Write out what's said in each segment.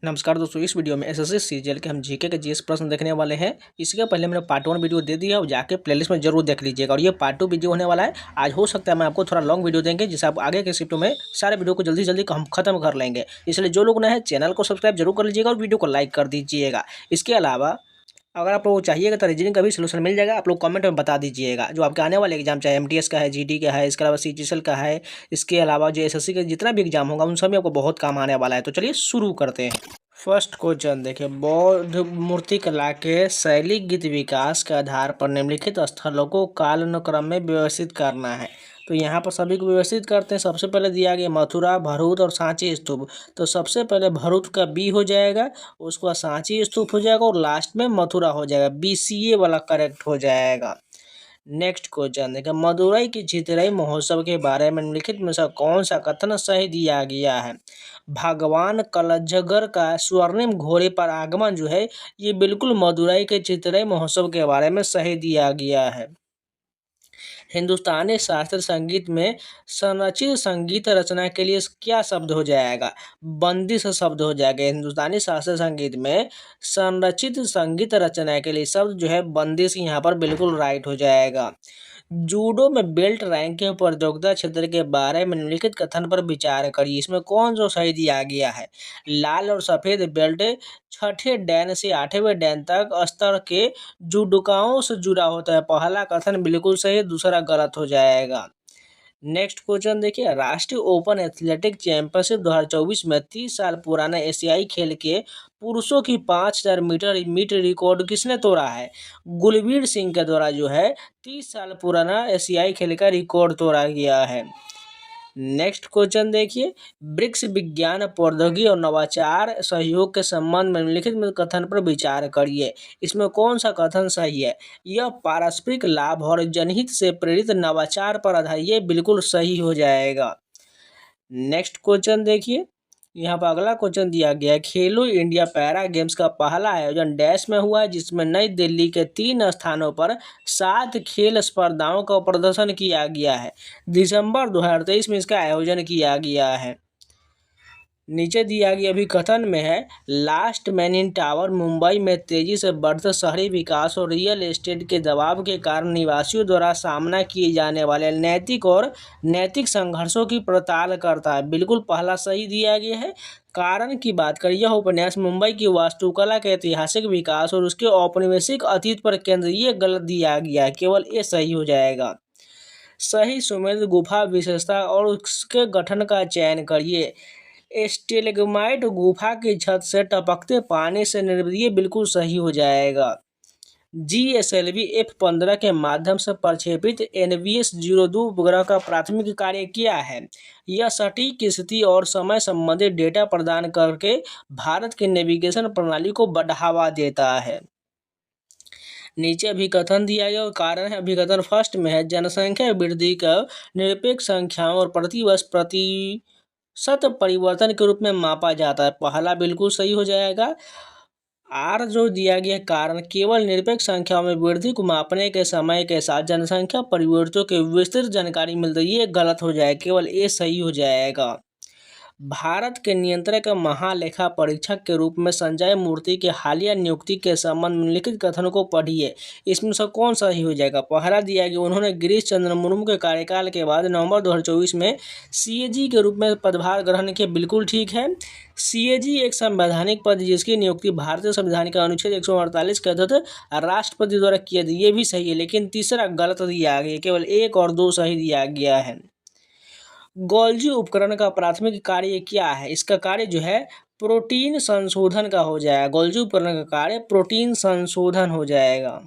नमस्कार दोस्तों, इस वीडियो में एसएससी सीजीएल के हम जीके के जीएस प्रश्न देखने वाले हैं। इसके पहले मैंने पार्ट 1 वीडियो दे दिया है, जाके प्लेलिस्ट में जरूर देख लीजिएगा। और ये पार्ट 2 वीडियो होने वाला है। आज हो सकता है मैं आपको थोड़ा लॉन्ग वीडियो देंगे, जिससे आप आगे के शिफ्टों में सारे वीडियो को जल्दी जल्दी हम खत्म कर लेंगे। इसलिए जो लोग नए हैं चैनल को सब्सक्राइब जरूर कर लीजिएगा और वीडियो को लाइक कर दीजिएगा। इसके अलावा अगर आप लोग चाहिएगा तो रीजनिंग का भी सोल्यूशन मिल जाएगा। आप लोग कमेंट में बता दीजिएगा जो आपके आने वाले एग्जाम, चाहे एमटीएस का है, जीडी का है, इसके अलावा सीजीएल का है, इसके अलावा जो एसएससी का जितना भी एग्जाम होगा उन सब में आपको बहुत काम आने वाला है। तो चलिए शुरू करते हैं। फर्स्ट क्वेश्चन देखिए, बौद्ध मूर्ति कला के शैली गीत विकास के आधार पर निम्नलिखित स्थलों को कालानुक्रम में व्यवस्थित करना है। तो यहाँ पर सभी को व्यवस्थित करते हैं। सबसे पहले दिया गया मथुरा, भरूच और सांची स्तूप। तो सबसे पहले भरूच का बी हो जाएगा, उसके बाद सांची स्तूप हो जाएगा और लास्ट में मथुरा हो जाएगा। बीसीए वाला करेक्ट हो जाएगा। नेक्स्ट क्वेश्चन देखिए, मदुरई की चितरई महोत्सव के बारे में निम्नलिखित में से कौन सा कथन सही दिया गया है। भगवान कलजगर का स्वर्णिम घोड़े पर आगमन जो है ये बिल्कुल मदुरई के चितरई महोत्सव के बारे में सही दिया गया है। हिंदुस्तानी शास्त्रीय संगीत में संरचित संगीत रचना के लिए क्या शब्द हो जाएगा। बंदिश शब्द हो जाएगा। हिंदुस्तानी शास्त्रीय संगीत में संरचित संगीत रचना के लिए शब्द जो है बंदिश, यहाँ पर बिल्कुल राइट हो जाएगा। जूडो में बेल्ट रैंक के प्रतियोगिता क्षेत्र के बारे में निम्नलिखित कथन पर विचार करिए। इसमें कौन सा सही दिया गया है। लाल और सफेद बेल्ट 6ठे डैन से 8वें डैन तक स्तर के जुडोकाओं से जुड़ा होता है। पहला कथन बिल्कुल सही है, दूसरा गलत हो जाएगा। नेक्स्ट क्वेश्चन देखिए, राष्ट्रीय ओपन एथलेटिक चैंपियनशिप 2024 में 30 साल पुराना एशियाई खेल के पुरुषों की 5000 मीटर रिकॉर्ड किसने तोड़ा है। गुलबीर सिंह के द्वारा जो है 30 साल पुराना एशियाई खेल का रिकॉर्ड तोड़ा गया है। नेक्स्ट क्वेश्चन देखिए, ब्रिक्स विज्ञान प्रौद्योगिकी और नवाचार सहयोग के संबंध में निम्नलिखित में कथन पर विचार करिए। इसमें कौन सा कथन सही है। यह पारस्परिक लाभ और जनहित से प्रेरित नवाचार पर आधारित, ये बिल्कुल सही हो जाएगा। नेक्स्ट क्वेश्चन देखिए, यहाँ पर अगला क्वेश्चन दिया गया है, खेलो इंडिया पैरा गेम्स का पहला आयोजन डैश में हुआ है, जिसमें नई दिल्ली के 3 स्थानों पर 7 खेल स्पर्धाओं का प्रदर्शन किया गया है। दिसंबर 2023 में इसका आयोजन किया गया है। नीचे दिया गया अभी कथन में है, last man in tower Mumbai में तेजी से बढ़ते शहरी विकास और रियल एस्टेट के दबाव के कारण निवासियों द्वारा सामना किए जाने वाले नैतिक और नैतिक संघर्षों की पड़ताल करता है। बिल्कुल पहला सही दिया गया है। कारण की बात करें, यह उपन्यास मुंबई की वास्तुकला के ऐतिहासिक विकास और उसके औपनिवेशिक अतीत पर केंद्रित, ये गलत दिया गया है, केवल ये सही हो जाएगा। सही सुमेध गुफा विशेषता और उसके गठन का चयन करिए। स्टेलेग्माइट गुफा की छत से टपकते पानी से निर्मित, ये बिल्कुल सही हो जाएगा। GSLV F-15 के माध्यम से प्रक्षेपित NVS-02 उपग्रह का प्राथमिक कार्य क्या है। यह सटीक स्थिति और समय संबंधी डेटा प्रदान करके भारत की नेविगेशन प्रणाली को बढ़ावा देता है। नीचे अभिकथन दिया गया और कारण है। अभिकथन फर्स्ट में है, जनसंख्या वृद्धि का निरपेक्ष संख्याओं और प्रतिवर्ष प्रतिशत परिवर्तन के रूप में मापा जाता है। पहला बिल्कुल सही हो जाएगा। आर जो दिया गया कारण, केवल निरपेक्ष संख्याओं में वृद्धि को मापने के समय के साथ जनसंख्या परिवर्तनों की विस्तृत जानकारी मिलती है, ये गलत हो जाएगा, केवल ये सही हो जाएगा। भारत के नियंत्रक महालेखा परीक्षक के रूप में संजय मूर्ति के हालिया नियुक्ति के संबंध में निम्नलिखित कथनों को पढ़िए। इसमें से कौन सा ही हो जाएगा। पहला दिया गया, उन्होंने गिरीश चंद्र मुर्मू के कार्यकाल के बाद नवंबर 2024 में CAG के रूप में पदभार ग्रहण किया, बिल्कुल ठीक है। CAG एक संवैधानिक पद जिसकी नियुक्ति भारतीय संविधान के अनुच्छेद 148 के तहत राष्ट्रपति द्वारा किया गया, ये भी सही है, लेकिन तीसरा गलत दिया गया, केवल 1 और 2 सही दिया गया है। गोल्जी उपकरण का प्राथमिक कार्य क्या है। इसका कार्य जो है प्रोटीन संशोधन का हो जाएगा। गोल्जी उपकरण का कार्य प्रोटीन संशोधन हो जाएगा।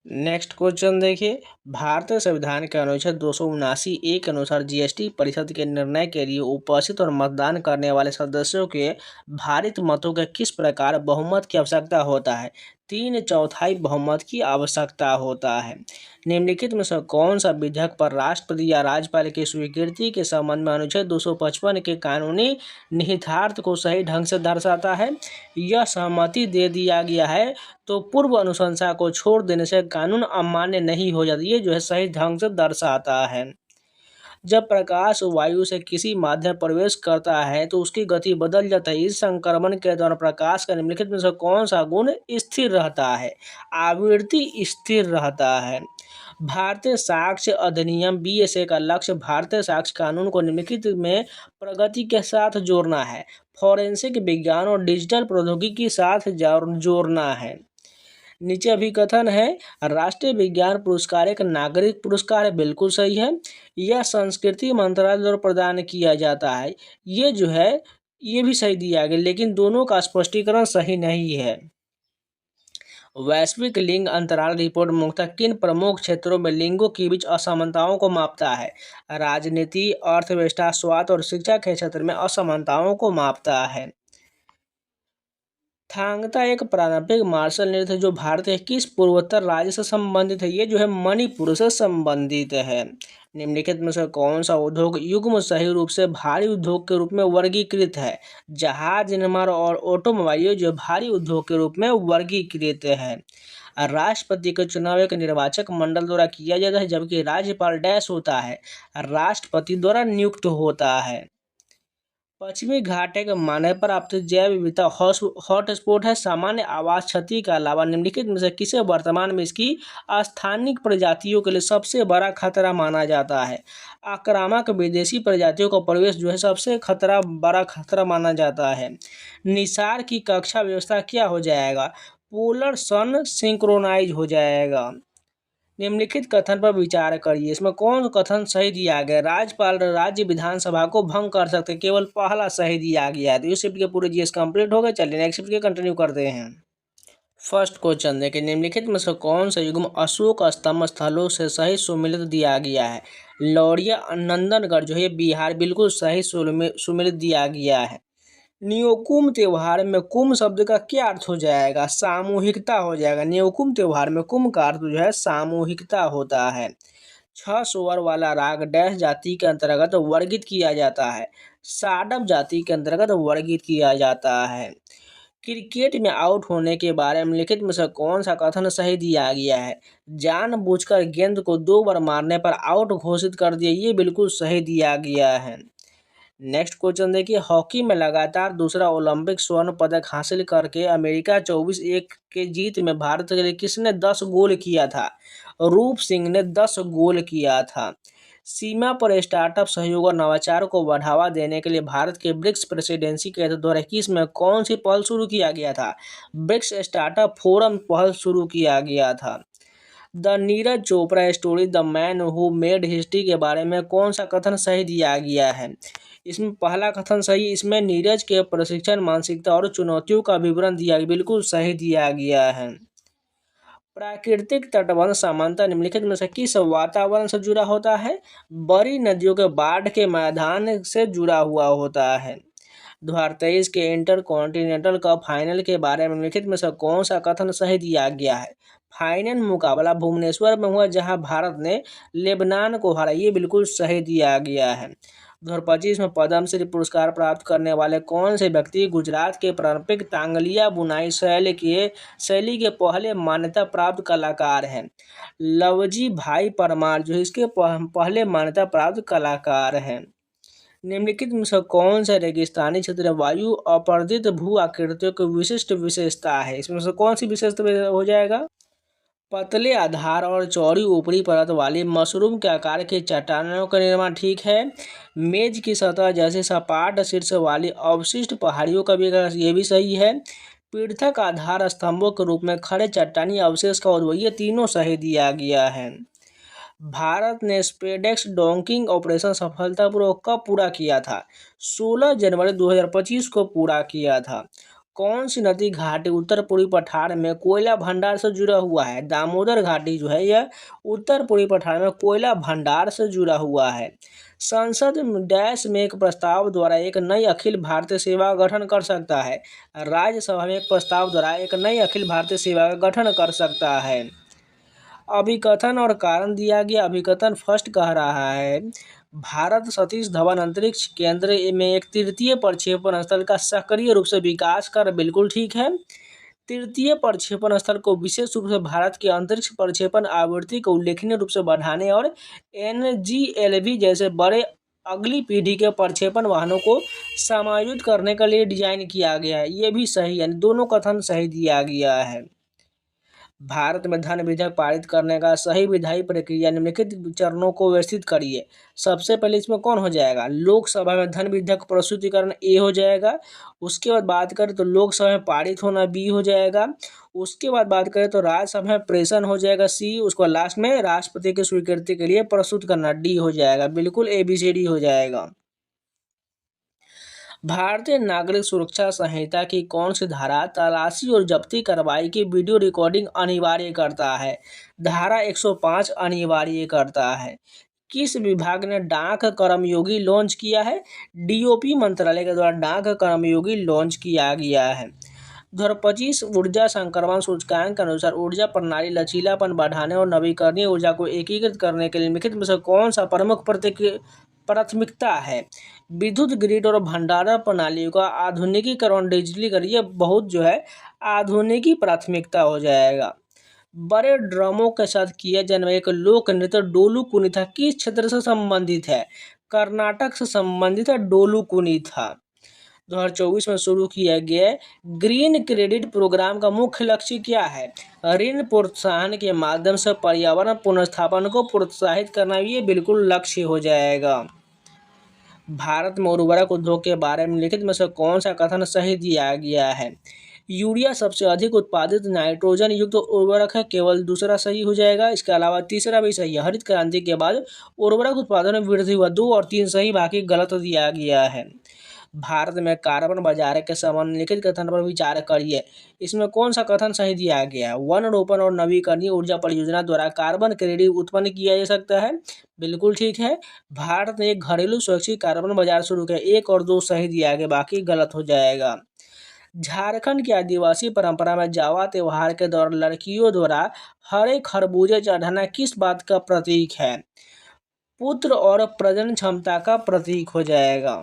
नेक्स्ट क्वेश्चन देखिए, भारतीय संविधान के अनुच्छेद 279A के अनुसार GST परिषद के निर्णय के लिए उपस्थित और मतदान करने वाले सदस्यों के भारित मतों के किस प्रकार बहुमत की आवश्यकता होता है। 3/4 बहुमत की आवश्यकता होता है। निम्नलिखित में से कौन सा विधेयक पर राष्ट्रपति या राज्यपाल की स्वीकृति के संबंध में अनुच्छेद 255 के कानूनी निहितार्थ को सही ढंग से दर्शाता है। यह सहमति दे दिया गया है तो पूर्व अनुशंसा को छोड़ देने से कानून अमान्य नहीं हो जाता, ये जो है सही ढंग से दर्शाता है। जब प्रकाश वायु से किसी माध्यम प्रवेश करता है तो उसकी गति बदल जाता है। इस संक्रमण के दौरान प्रकाश का निम्नलिखित में से कौन सा गुण स्थिर रहता है? आवृत्ति स्थिर रहता है। भारतीय साक्ष्य अधिनियम BSA का लक्ष्य भारतीय साक्ष्य कानून को निम्नलिखित में प्रगति के साथ जोड़ना है। फॉरेंसिक विज्ञान और डिजिटल प्रौद्योगिकी के साथ जोड़ना है। नीचे अभिकथन है, राष्ट्रीय विज्ञान पुरस्कार एक नागरिक पुरस्कार है, बिल्कुल सही है। यह संस्कृति मंत्रालय द्वारा प्रदान किया जाता है, ये जो है ये भी सही दिया गया, लेकिन दोनों का स्पष्टीकरण सही नहीं है। वैश्विक लिंग अंतराल रिपोर्ट मुख्यतः किन प्रमुख क्षेत्रों में लिंगों के बीच असमानताओं को मापता है? राजनीति, अर्थव्यवस्था, स्वास्थ्य और शिक्षा के क्षेत्र में असमानताओं को मापता है। थांगता एक पारंपरिक मार्शल नृत्य है जो भारत के किस पूर्वोत्तर राज्य से संबंधित है? ये जो है मणिपुर से संबंधित है। निम्नलिखित में से कौन सा उद्योग युग्म सही रूप से भारी उद्योग के रूप में वर्गीकृत है? जहाज निर्माण और ऑटोमोबाइल जो भारी उद्योग के रूप में वर्गीकृत है। राष्ट्रपति का चुनाव एक निर्वाचक मंडल द्वारा किया जाता है, जबकि राज्यपाल डैश होता है, राष्ट्रपति द्वारा नियुक्त होता है। पश्चिमी घाट एक मान्यता प्राप्त जैव विविधता हॉटस्पॉट है। सामान्य आवास क्षति के अलावा निम्नलिखित में से किसे वर्तमान में इसकी स्थानिक प्रजातियों के लिए सबसे बड़ा खतरा माना जाता है? आक्रामक विदेशी प्रजातियों का प्रवेश जो है सबसे बड़ा खतरा माना जाता है। निसार की कक्षा व्यवस्था क्या हो जाएगा? पोलर सन सिंक्रोनाइज हो जाएगा। निम्नलिखित कथन पर विचार करिए, इसमें कौन कथन सही दिया गया? राज्यपाल राज्य विधानसभा को भंग कर सकते, केवल पहला सही दिया गया है। तो इस शिफ्ट के पूरे जीएस कंप्लीट हो गए। चलिए नेक्स्ट शिफ्ट के कंटिन्यू करते हैं। फर्स्ट क्वेश्चन देखिए, निम्नलिखित में से कौन सा युग्म अशोक स्तंभ स्थलों से सही सुमेलित दिया गया है? लौरिया नंदनगढ़ जो है बिहार, बिल्कुल सही सुमेलित दिया गया है। न्योकुम त्योहार में कुम शब्द का क्या अर्थ हो जाएगा? सामूहिकता हो जाएगा। न्योकुम त्योहार में कुम का अर्थ जो है सामूहिकता होता है। 6 स्वर वाला राग डैश जाति के अंतर्गत वर्गीत किया जाता है? साडव जाति के अंतर्गत वर्गीत किया जाता है। क्रिकेट में आउट होने के बारे में लिखित में से कौन सा कथन सही दिया गया है? जानबूझकर गेंद को 2 बार मारने पर आउट घोषित कर दिया, ये बिल्कुल सही दिया गया है। नेक्स्ट क्वेश्चन देखिए, हॉकी में लगातार दूसरा ओलंपिक स्वर्ण पदक हासिल करके अमेरिका 24-1 के जीत में भारत के लिए किसने 10 गोल किया था? रूप सिंह ने 10 गोल किया था। सीमा पर स्टार्टअप सहयोग और नवाचार को बढ़ावा देने के लिए भारत के ब्रिक्स प्रेसिडेंसी के 2021 में कौन सी पहल शुरू किया गया था? ब्रिक्स स्टार्टअप फोरम पहल शुरू किया गया था। The Neeraj Chopra story the man who made history के बारे में कौन सा कथन सही दिया गया है? इसमें पहला कथन सही, इसमें नीरज के प्रशिक्षण, मानसिकता और चुनौतियों का विवरण दिया गया, बिल्कुल सही दिया गया है। प्राकृतिक तटबंध सामान्यतः निम्नलिखित में से किस वातावरण से जुड़ा होता है? बड़ी नदियों के बाढ़ के मैदान से जुड़ा हुआ होता है। 2023 के इंटर कॉन्टिनेंटल कप फाइनल के बारे में निम्नलिखित में से कौन सा कथन सही दिया गया है? फाइनल मुकाबला भुवनेश्वर में हुआ जहां भारत ने लेबनान को हराया, ये बिल्कुल सही दिया गया है। 2025 में पद्मश्री पुरस्कार प्राप्त करने वाले कौन से व्यक्ति गुजरात के पारंपरिक तांगलिया बुनाई शैली के पहले मान्यता प्राप्त कलाकार हैं? लवजी भाई परमार जो इसके पहले मान्यता प्राप्त कलाकार हैं। निम्नलिखित में से कौन सा रेगिस्तानी क्षेत्र वायु अपरदित भू आकृतियों की विशिष्ट विशेषता है? इसमें से कौन सी विशेषता हो जाएगा? पतले आधार और चौड़ी ऊपरी परत वाली मशरूम के आकार की चट्टानों का निर्माण ठीक है। मेज की सतह जैसे सपाट शीर्ष वाली अवशिष्ट पहाड़ियों का विकास, ये भी सही है। पृथक आधार स्तंभों के रूप में खड़े चट्टानी अवशेष का उद्भव, ये तीनों सही दिया गया है। भारत ने स्पेडेक्स डॉकिंग ऑपरेशन सफलतापूर्वक कब पूरा किया था? 16 जनवरी 2025 को पूरा किया था। कौन सी नदी घाटी उत्तर पूर्वी पठार में कोयला भंडार से जुड़ा हुआ है? दामोदर घाटी जो है यह उत्तर पूर्वी पठार में कोयला भंडार से जुड़ा हुआ है। संसद डैश में एक प्रस्ताव द्वारा एक नई अखिल भारतीय सेवा का गठन कर सकता है? राज्यसभा में एक प्रस्ताव द्वारा एक नई अखिल भारतीय सेवा का गठन कर सकता है। अभिकथन और कारण दिया गया। अभिकथन फर्स्ट कह रहा है, भारत सतीश धवन अंतरिक्ष केंद्र में एक तृतीय प्रक्षेपण स्थल का सक्रिय रूप से विकास कर, बिल्कुल ठीक है। तृतीय प्रक्षेपण स्थल को विशेष रूप से भारत की अंतरिक्ष प्रक्षेपण आवृत्ति को उल्लेखनीय रूप से बढ़ाने और NGLV जैसे बड़े अगली पीढ़ी के प्रक्षेपण वाहनों को समायोजित करने के लिए डिजाइन किया गया है। ये भी सही, यानी दोनों कथन सही दिया गया है। भारत में धन विधेयक पारित करने का सही विधायी प्रक्रिया निम्नलिखित चरणों को व्यवस्थित करिए। सबसे पहले इसमें कौन हो जाएगा, लोकसभा में धन विधेयक प्रस्तुतिकरण ए हो जाएगा। उसके बाद बात करें तो लोकसभा में पारित होना बी हो जाएगा। उसके बाद बात करें तो राज्यसभा में प्रेषण हो जाएगा सी। उसको लास्ट में राष्ट्रपति की स्वीकृति के लिए प्रस्तुत करना डी हो जाएगा। बिल्कुल ABCD हो जाएगा। भारतीय नागरिक सुरक्षा संहिता की कौन सी धारा तलाशी और जब्ती कार्रवाई की वीडियो रिकॉर्डिंग अनिवार्य करता है? धारा 105 अनिवार्य करता है। किस विभाग ने डाक कर्मयोगी लॉन्च किया है? DOP मंत्रालय के द्वारा डाक कर्मयोगी लॉन्च किया गया है। 2025 ऊर्जा संक्रमण सूचकांक के अनुसार ऊर्जा प्रणाली लचीलापन बढ़ाने और नवीकरणीय ऊर्जा को एकीकृत करने के लिए निम्नलिखित में से कौन सा प्रमुख प्राथमिकता है? विद्युत ग्रिड और भंडारण प्रणालियों का आधुनिकीकरण, डिजिटलीकरण, ये बहुत जो है आधुनिकी प्राथमिकता हो जाएगा। बड़े ड्रमों के साथ किया जाने वाला एक लोक नृत्य डोलू कुनीथा किस क्षेत्र से संबंधित है? कर्नाटक से संबंधित है डोलू कुनीथा। 2024 में शुरू किया गया ग्रीन क्रेडिट प्रोग्राम का मुख्य लक्ष्य क्या है? ऋण प्रोत्साहन के माध्यम से पर्यावरण पुनर्स्थापन को प्रोत्साहित करना, ये बिल्कुल लक्ष्य हो जाएगा। भारत में उर्वरक उद्योग के बारे में लिखित में से कौन सा कथन सही दिया गया है? यूरिया सबसे अधिक उत्पादित नाइट्रोजन युक्त उर्वरक है, केवल दूसरा सही हो जाएगा। इसके अलावा तीसरा भी सही है। हरित क्रांति के बाद उर्वरक उत्पादन में वृद्धि हुआ, 2 और 3 सही, बाकी गलत दिया गया है। भारत में कार्बन बाजार के संबंध लिखित कथन पर विचार करिए। इसमें कौन सा कथन सही दिया गया है? वन रोपण और नवीकरणीय ऊर्जा परियोजना द्वारा कार्बन क्रेडिट उत्पन्न किया जा सकता है। बिल्कुल ठीक है। भारत ने एक घरेलू स्वैच्छिक कार्बन बाजार शुरू किया, 1 और 2 सही दिया गया, बाकी गलत हो जाएगा। झारखंड की आदिवासी परंपरा में जावा त्योहार के दौरान लड़कियों द्वारा हरे खरबूजे चढ़ाना किस बात का प्रतीक है? पुत्र और प्रजनन क्षमता का प्रतीक हो जाएगा।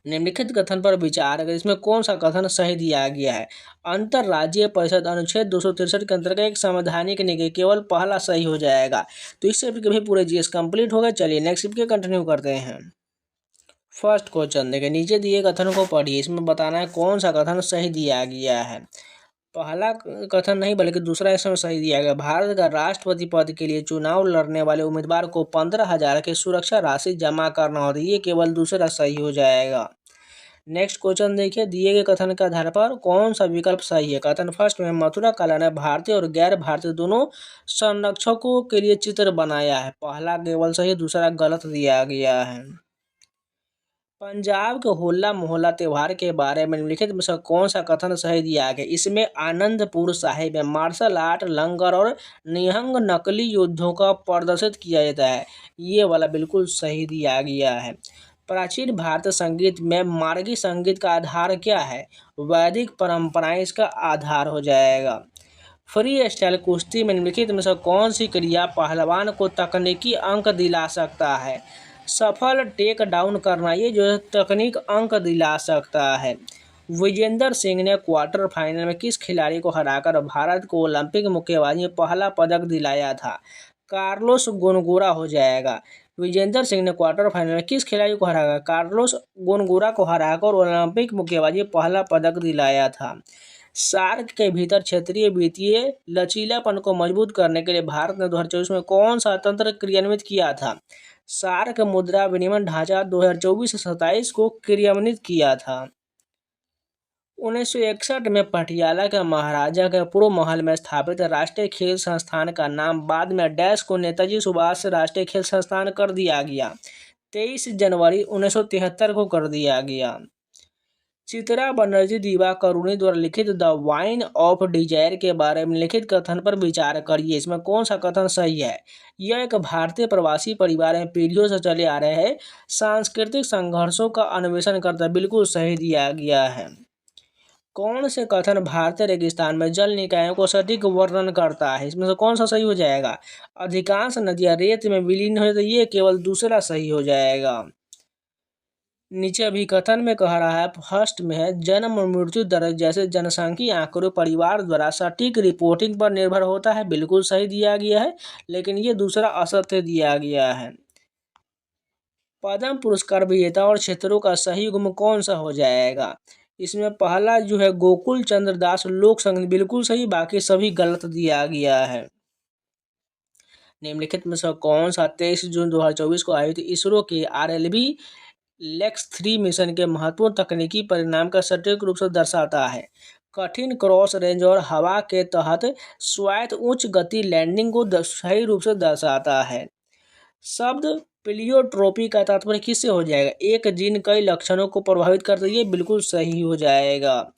निम्नलिखित कथन पर विचार करें। इसमें कौन सा कथन सही दिया गया है? अंतर्राज्यीय परिषद अनुच्छेद 263 के अंतर्गत एक संवैधानिक निकाय, केवल पहला सही हो जाएगा। तो इससे भी पूरे GS कंप्लीट हो गए। चलिए नेक्स्ट के कंटिन्यू करते हैं। फर्स्ट क्वेश्चन देखिए, नीचे दिए कथन को पढ़िए। इसमें बताना है कौन सा कथन सही दिया गया है। पहला कथन नहीं बल्कि दूसरा इसमें सही दिया गया। भारत का राष्ट्रपति पद के लिए चुनाव लड़ने वाले उम्मीदवार को 15,000 की सुरक्षा राशि जमा करना होती है, ये केवल दूसरा सही हो जाएगा। नेक्स्ट क्वेश्चन देखिए, दिए गए कथन के आधार पर कौन सा विकल्प सही है? कथन फर्स्ट में मथुरा कला ने भारतीय और गैर भारतीय दोनों संरक्षकों के लिए चित्र बनाया है, पहला केवल सही, दूसरा गलत दिया गया है। पंजाब के होला मोहल्ला त्योहार के बारे में निम्नलिखित में से कौन सा कथन सही दिया गया? इसमें आनंदपुर साहिब में मार्शल आर्ट, लंगर और निहंग नकली युद्धों का प्रदर्शित किया जाता है, ये वाला बिल्कुल सही दिया गया है। प्राचीन भारतीय संगीत में मार्गी संगीत का आधार क्या है? वैदिक परंपराएं इसका आधार हो जाएगा। फ्री स्टाइल कुश्ती में निम्नलिखित में से कौन सी क्रिया पहलवान को तकनीकी अंक दिला सकता है? सफल टेक डाउन करना, ये जो है तकनीक अंक दिला सकता है। विजेंदर सिंह ने क्वार्टर फाइनल में किस खिलाड़ी को हराकर भारत को ओलंपिक मुक्केबाजी में पहला पदक दिलाया था? कार्लोस गोनगोरा हो जाएगा। विजेंदर सिंह ने क्वार्टर फाइनल में किस खिलाड़ी को हराकर कार्लोस गोनगोरा को हराकर ओलंपिक मुक्केबाजी में पहला पदक दिलाया था। सार्क के भीतर क्षेत्रीय वित्तीय लचीलापन को मजबूत करने के लिए भारत ने 2024 में कौन सा तंत्र क्रियान्वित किया था? सार्क मुद्रा विनिमय ढांचा 2024 से 27 को क्रियान्वित किया था। 1961 में पटियाला के महाराजा के पूर्व महल में स्थापित राष्ट्रीय खेल संस्थान का नाम बाद में डैश को नेताजी सुभाष राष्ट्रीय खेल संस्थान कर दिया गया। 23 जनवरी 1973 को कर दिया गया। चित्रा बनर्जी दिवाकरुणी द्वारा लिखित द वाइन ऑफ डिजायर के बारे में लिखित कथन पर विचार करिए। इसमें कौन सा कथन सही है? यह एक भारतीय प्रवासी परिवार में पीढ़ियों से चले आ रहे हैं सांस्कृतिक संघर्षों का अन्वेषण करता है, बिल्कुल सही दिया गया है। कौन से कथन भारतीय रेगिस्तान में जल निकायों को सटीक वर्णन करता है? इसमें से कौन सा सही हो जाएगा? अधिकांश नदियां रेत में विलीन हो जाती है, ये केवल दूसरा सही हो जाएगा। नीचे अभिकथन में कह रहा है, फर्स्ट में है जन्म और मृत्यु दर जैसे जनसांख्यिकीय आंकड़ों परिवार द्वारा सटीक रिपोर्टिंग पर निर्भर होता है, बिल्कुल सही दिया गया है, लेकिन ये दूसरा असत्य दिया गया है। पद्म पुरस्कार विजेता और क्षेत्रों का सही युग्म कौन सा हो जाएगा? इसमें पहला जो है गोकुल चंद्र दास लोक संगीत, बिल्कुल सही, बाकी सभी गलत दिया गया है। निम्नलिखित में से कौन सा 23 जून 2024 को आयोजित इसरो के RLV लेक्स 3 मिशन के महत्वपूर्ण तकनीकी परिणाम का सटीक रूप से दर्शाता है? कठिन क्रॉस रेंज और हवा के तहत स्वायत्त उच्च गति लैंडिंग को सही रूप से दर्शाता है। शब्द प्लियोट्रोपी का तात्पर्य किससे हो जाएगा? एक जीन कई लक्षणों को प्रभावित करता है, ये बिल्कुल सही हो जाएगा।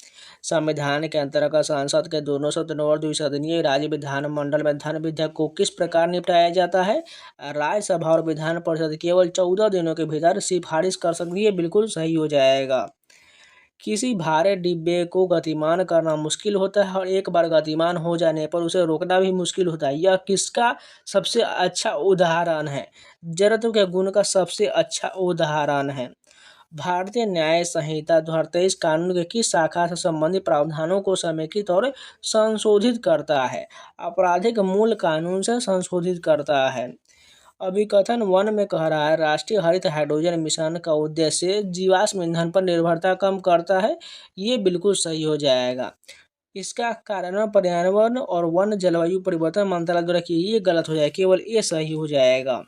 संविधान के अंतर्गत संसद के दोनों सदनों और द्विसदनीय राज्य विधानमंडल में धन विधेयक को किस प्रकार निपटाया जाता है? राज्यसभा और विधान परिषद केवल 14 दिनों के भीतर सिफारिश कर सकती है, बिल्कुल सही हो जाएगा। किसी भारे डिब्बे को गतिमान करना मुश्किल होता है और एक बार गतिमान हो जाने पर उसे रोकना भी मुश्किल होता है। यह किसका सबसे अच्छा उदाहरण है? जड़त्व के गुण का सबसे अच्छा उदाहरण है। भारतीय न्याय संहिता 2023 कानून के किस शाखा से संबंधित प्रावधानों को समेकित और संशोधित करता है? आपराधिक मूल कानून से संशोधित करता है। अभिकथन 1 में कह रहा है, राष्ट्रीय हरित हाइड्रोजन मिशन का उद्देश्य जीवाश्म ईंधन पर निर्भरता कम करता है, ये बिल्कुल सही हो जाएगा। इसका कार्यान्वयन पर्यावरण और वन जलवायु परिवर्तन मंत्रालय द्वारा किया, ये गलत हो जाएगा, केवल ये सही हो जाएगा।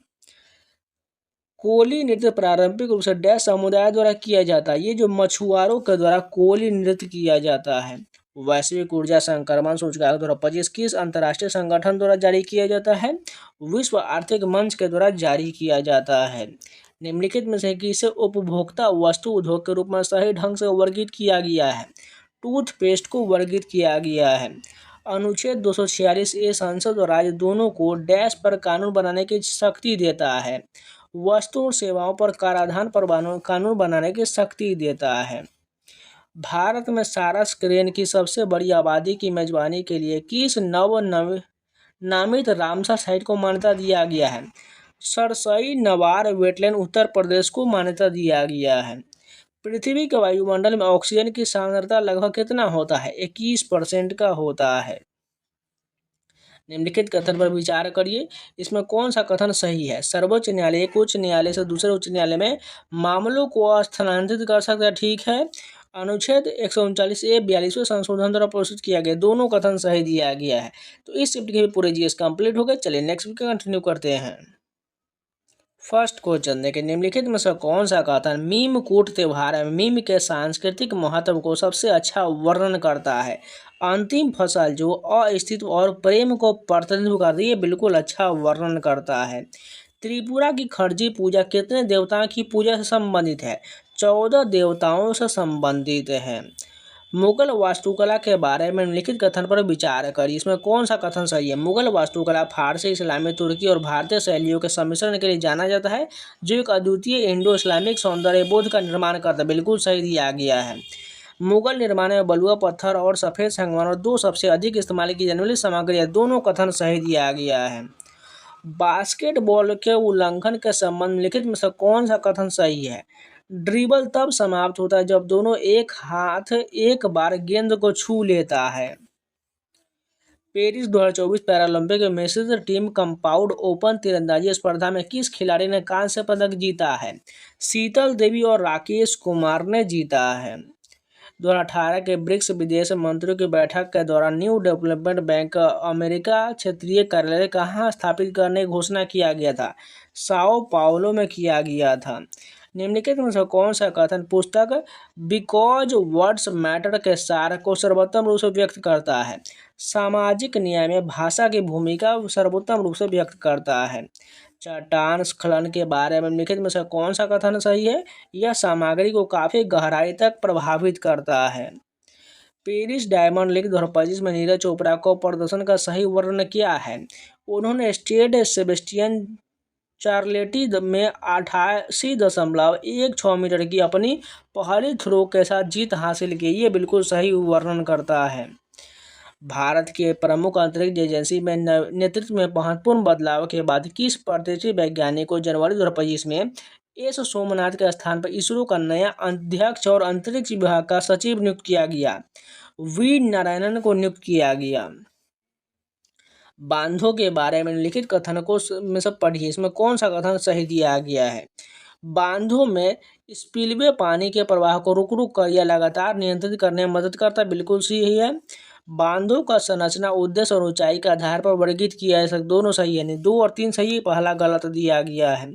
कोली नृत्य पारंपरिक रूप से डैश समुदाय द्वारा किया जाता है, ये जो मछुआरों के द्वारा कोली नृत्य किया जाता है। वैश्विक ऊर्जा संक्रमण सूचकांक 2025 किस अंतर्राष्ट्रीय संगठन द्वारा जारी किया जाता है? विश्व आर्थिक मंच के द्वारा जारी किया जाता है। निम्नलिखित में से किसे उपभोक्ता वस्तु उद्योग के रूप में सही ढंग से वर्गीकृत किया गया है? टूथपेस्ट को वर्गीकृत किया गया है। अनुच्छेद 246A संसद और राज्य दोनों को डैश पर कानून बनाने की शक्ति देता है। वस्तु और सेवाओं पर कराधान पर कानून बनाने की शक्ति देता है। भारत में सारस क्रेन की सबसे बड़ी आबादी की मेजबानी के लिए किस नामित रामसर साइट को मान्यता दिया गया है? सरसई नवार वेटलैंड उत्तर प्रदेश को मान्यता दिया गया है। पृथ्वी के वायुमंडल में ऑक्सीजन की सांद्रता लगभग कितना होता है? 21% का होता है। निम्नलिखित कथन पर विचार करिए, इसमें कौन सा कथन सही है? सर्वोच्च न्यायालय एक उच्च न्यायालय से दूसरे उच्च न्यायालय में मामलों को स्थानांतरित कर सकता है, ठीक है। अनुच्छेद 139A 42वें संशोधन द्वारा प्रस्तुत किया गया, दोनों कथन सही दिया गया है। तो इस शिफ्ट के पूरे जीएस कंप्लीट हो गए। चलिए नेक्स्ट वीक कंटिन्यू करते हैं। फर्स्ट क्वेश्चन देखिए, निम्नलिखित में से कौन सा कथन मीम कूट त्योहार है मीम के सांस्कृतिक महत्व को सबसे अच्छा वर्णन करता है? अंतिम फसल जो अस्तित्व और प्रेम को प्रतिनिधित्व करती है, बिल्कुल अच्छा वर्णन करता है। त्रिपुरा की खर्जी पूजा कितने देवताओं की पूजा से संबंधित है? 14 देवताओं से संबंधित है। मुगल वास्तुकला के बारे में निम्नलिखित कथन पर विचार करिए, इसमें कौन सा कथन सही है? मुगल वास्तुकला फारसी, इस्लामी, तुर्की और भारतीय शैलियों के सम्मिश्रण के लिए जाना जाता है, जो एक अद्वितीय इंडो इस्लामिक सौंदर्य बोध का निर्माण करता है, बिल्कुल सही दिया गया है। मुगल निर्माण में बलुआ पत्थर और सफ़ेद संगमरमर दो सबसे अधिक इस्तेमाल की जाने वाली सामग्री है, दोनों कथन सही दिया गया है। बास्केटबॉल के उल्लंघन के संबंध लिखित में से कौन सा कथन सही है? ड्रिबल तब समाप्त होता है जब दोनों एक हाथ एक बार गेंद को छू लेता है। पेरिस 2024 पैरालंपिक में मिश्रित टीम कंपाउंड ओपन तीरंदाजी स्पर्धा में किस खिलाड़ी ने कांस्य पदक जीता है? शीतल देवी और राकेश कुमार ने जीता है। 2018 के ब्रिक्स विदेश मंत्रियों की बैठक के दौरान न्यू डेवलपमेंट बैंक अमेरिका क्षेत्रीय कार्यालय कहाँ स्थापित करने की घोषणा किया गया था? साओ पाउलो में किया गया था। निम्नलिखित में से कौन सा कथन पुस्तक बिकॉज वर्ड्स मैटर के सार को सर्वोत्तम रूप से व्यक्त करता है? सामाजिक न्याय में भाषा की भूमिका सर्वोत्तम रूप से व्यक्त करता है। चट्टान स्खलन के बारे में निम्नलिखित में से कौन सा कथन सही है? यह सामग्री को काफी गहराई तक प्रभावित करता है। पेरिस डायमंड लीग 2025 में नीरज चोपड़ा को प्रदर्शन का सही वर्णन क्या है? उन्होंने स्टेड सेबेस्टियन चार्लेटी में 88.16 मीटर की अपनी पहली थ्रो के साथ जीत हासिल की, ये बिल्कुल सही वर्णन करता है। भारत के प्रमुख अंतरिक्ष एजेंसी में नेतृत्व में महत्वपूर्ण बदलाव के बाद किस प्रतिष्ठित वैज्ञानिक को जनवरी 2025 में एस सोमनाथ के स्थान पर इसरो का नया अध्यक्ष और अंतरिक्ष विभाग का सचिव नियुक्त किया गया। वी नारायणन को नियुक्त किया गया। बांधों के बारे में लिखित कथन को में सब पढ़िए, इसमें कौन सा कथन सही दिया गया है। बांधों में स्पिलवे पानी के प्रवाह को रुक रुक कर या लगातार नियंत्रित करने में मदद करता है, बिल्कुल सही है। बांधों का संरचना, उद्देश्य और ऊंचाई के आधार पर वर्गीकृत किया जा सकता, दोनों सही है, नहीं 2 और 3 सही, पहला गलत दिया गया है।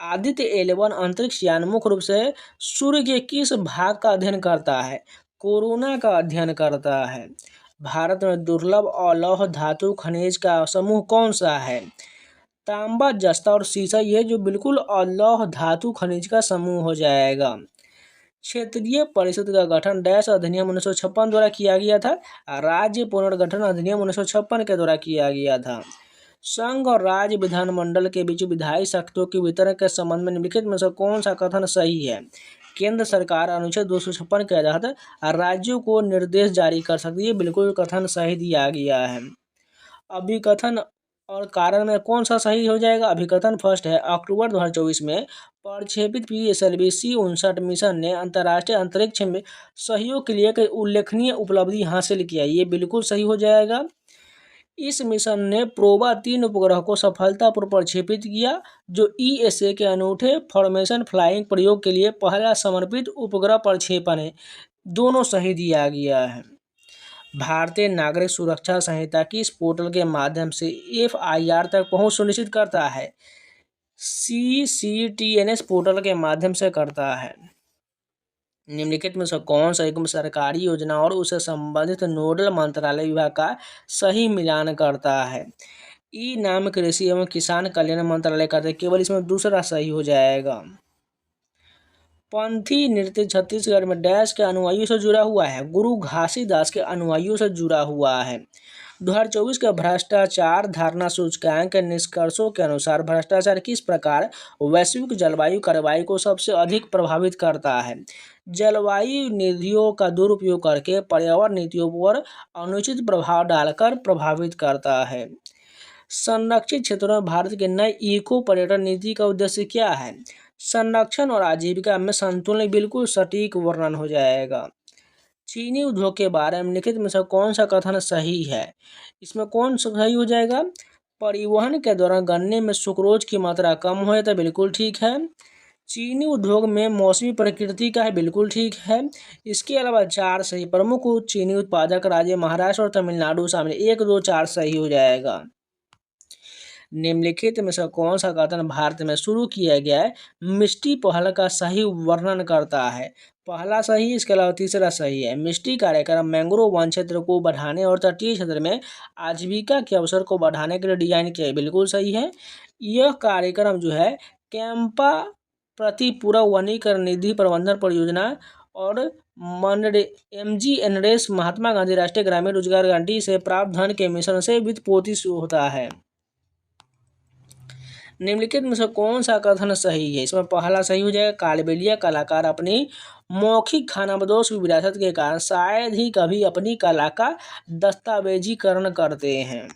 आदित्य 11 अंतरिक्ष यान मुख्य रूप से सूर्य के किस भाग का अध्ययन करता है? कोरोना का अध्ययन करता है। भारत में दुर्लभ और लौह धातु खनिज का समूह कौन सा है? तांबा, जस्ता और सीसा, ये जो बिल्कुल लौह धातु खनिज का समूह हो जाएगा। क्षेत्रीय परिषद का गठन डैश अधिनियम 1956 द्वारा किया गया था। राज्य पुनर्गठन अधिनियम 1956 के द्वारा किया गया था। संघ और राज्य विधानमंडल के बीच विधायी शक्तियों के वितरण के संबंध में निम्नलिखित में से कौन सा कथन सही है? केंद्र सरकार अनुच्छेद 256 के तहत राज्यों को निर्देश जारी कर सकती है, बिल्कुल कथन सही दिया गया है। अभिकथन और कारण में कौन सा सही हो जाएगा? अभिकथन फर्स्ट है, अक्टूबर 2024 में प्रक्षेपित PSLV C-59 मिशन ने अंतर्राष्ट्रीय अंतरिक्ष में सहयोग के लिए एक उल्लेखनीय उपलब्धि हासिल किया, ये बिल्कुल सही हो जाएगा। इस मिशन ने प्रोबा 3 उपग्रह को सफलतापूर्वक प्रक्षेपित किया, जो ESA के अनूठे फॉर्मेशन फ्लाइंग प्रयोग के लिए पहला समर्पित उपग्रह प्रक्षेपण है, दोनों सही दिया गया है। भारतीय नागरिक सुरक्षा संहिता किस पोर्टल के माध्यम से FIR तक पहुंच सुनिश्चित करता है? CCTNS पोर्टल के माध्यम से करता है। निम्नलिखित में से कौन सा एक सरकारी योजना और उससे संबंधित नोडल मंत्रालय विभाग का सही मिलान करता है? नाम कृषि एवं किसान कल्याण मंत्रालय करता है, केवल इसमें दूसरा सही हो जाएगा। पंथी नृत्य छत्तीसगढ़ में डैश के अनुयायियों से जुड़ा हुआ है? गुरु घासीदास के अनुयायियों से जुड़ा हुआ है। 2024 के भ्रष्टाचार धारणा सूचकांक के निष्कर्षों के अनुसार भ्रष्टाचार किस प्रकार वैश्विक जलवायु कार्रवाई को सबसे अधिक प्रभावित करता है? जलवायु निधियों का दुरुपयोग करके पर्यावरण नीतियों पर अनुचित प्रभाव डालकर प्रभावित करता है। संरक्षित क्षेत्रों में भारत के नए इको पर्यटन नीति का उद्देश्य क्या है? संरक्षण और आजीविका में संतुलन, बिल्कुल सटीक वर्णन हो जाएगा। चीनी उद्योग के बारे में लिखित में से कौन सा कथन सही है? इसमें कौन सा सही हो जाएगा? परिवहन के दौरान गन्ने में सुक्रोज की मात्रा कम हो जाता है, बिल्कुल ठीक है। चीनी उद्योग में मौसमी प्रकृति का है, बिल्कुल ठीक है। इसके अलावा 4 सही। प्रमुख चीनी उत्पादक राज्य महाराष्ट्र और तमिलनाडु शामिल, 1, 2, 4 सही हो जाएगा। निम्नलिखित में से कौन सा कथन भारत में शुरू किया गया है मिष्टी पहल का सही वर्णन करता है? पहला सही, इसके अलावा तीसरा सही है। मिष्टी कार्यक्रम मैंग्रोव वन क्षेत्र को बढ़ाने और तटीय क्षेत्र में आजीविका के अवसर को बढ़ाने के लिए डिजाइन किया है, बिल्कुल सही है। यह कार्यक्रम जो है कैंपा प्रतिपूरक वनीकरण निधि प्रबंधन परियोजना और MGNRES महात्मा गांधी राष्ट्रीय ग्रामीण रोजगार गारंटी से प्राप्त धन के मिश्रण से वित्तपोषित होता है। निम्नलिखित में से कौन सा कथन सही है? इसमें पहला सही हो जाएगा। कालबेलिया कलाकार अपनी मौखिक खानाबदोश की विरासत के कारण शायद ही कभी अपनी कला का दस्तावेजीकरण करते हैं।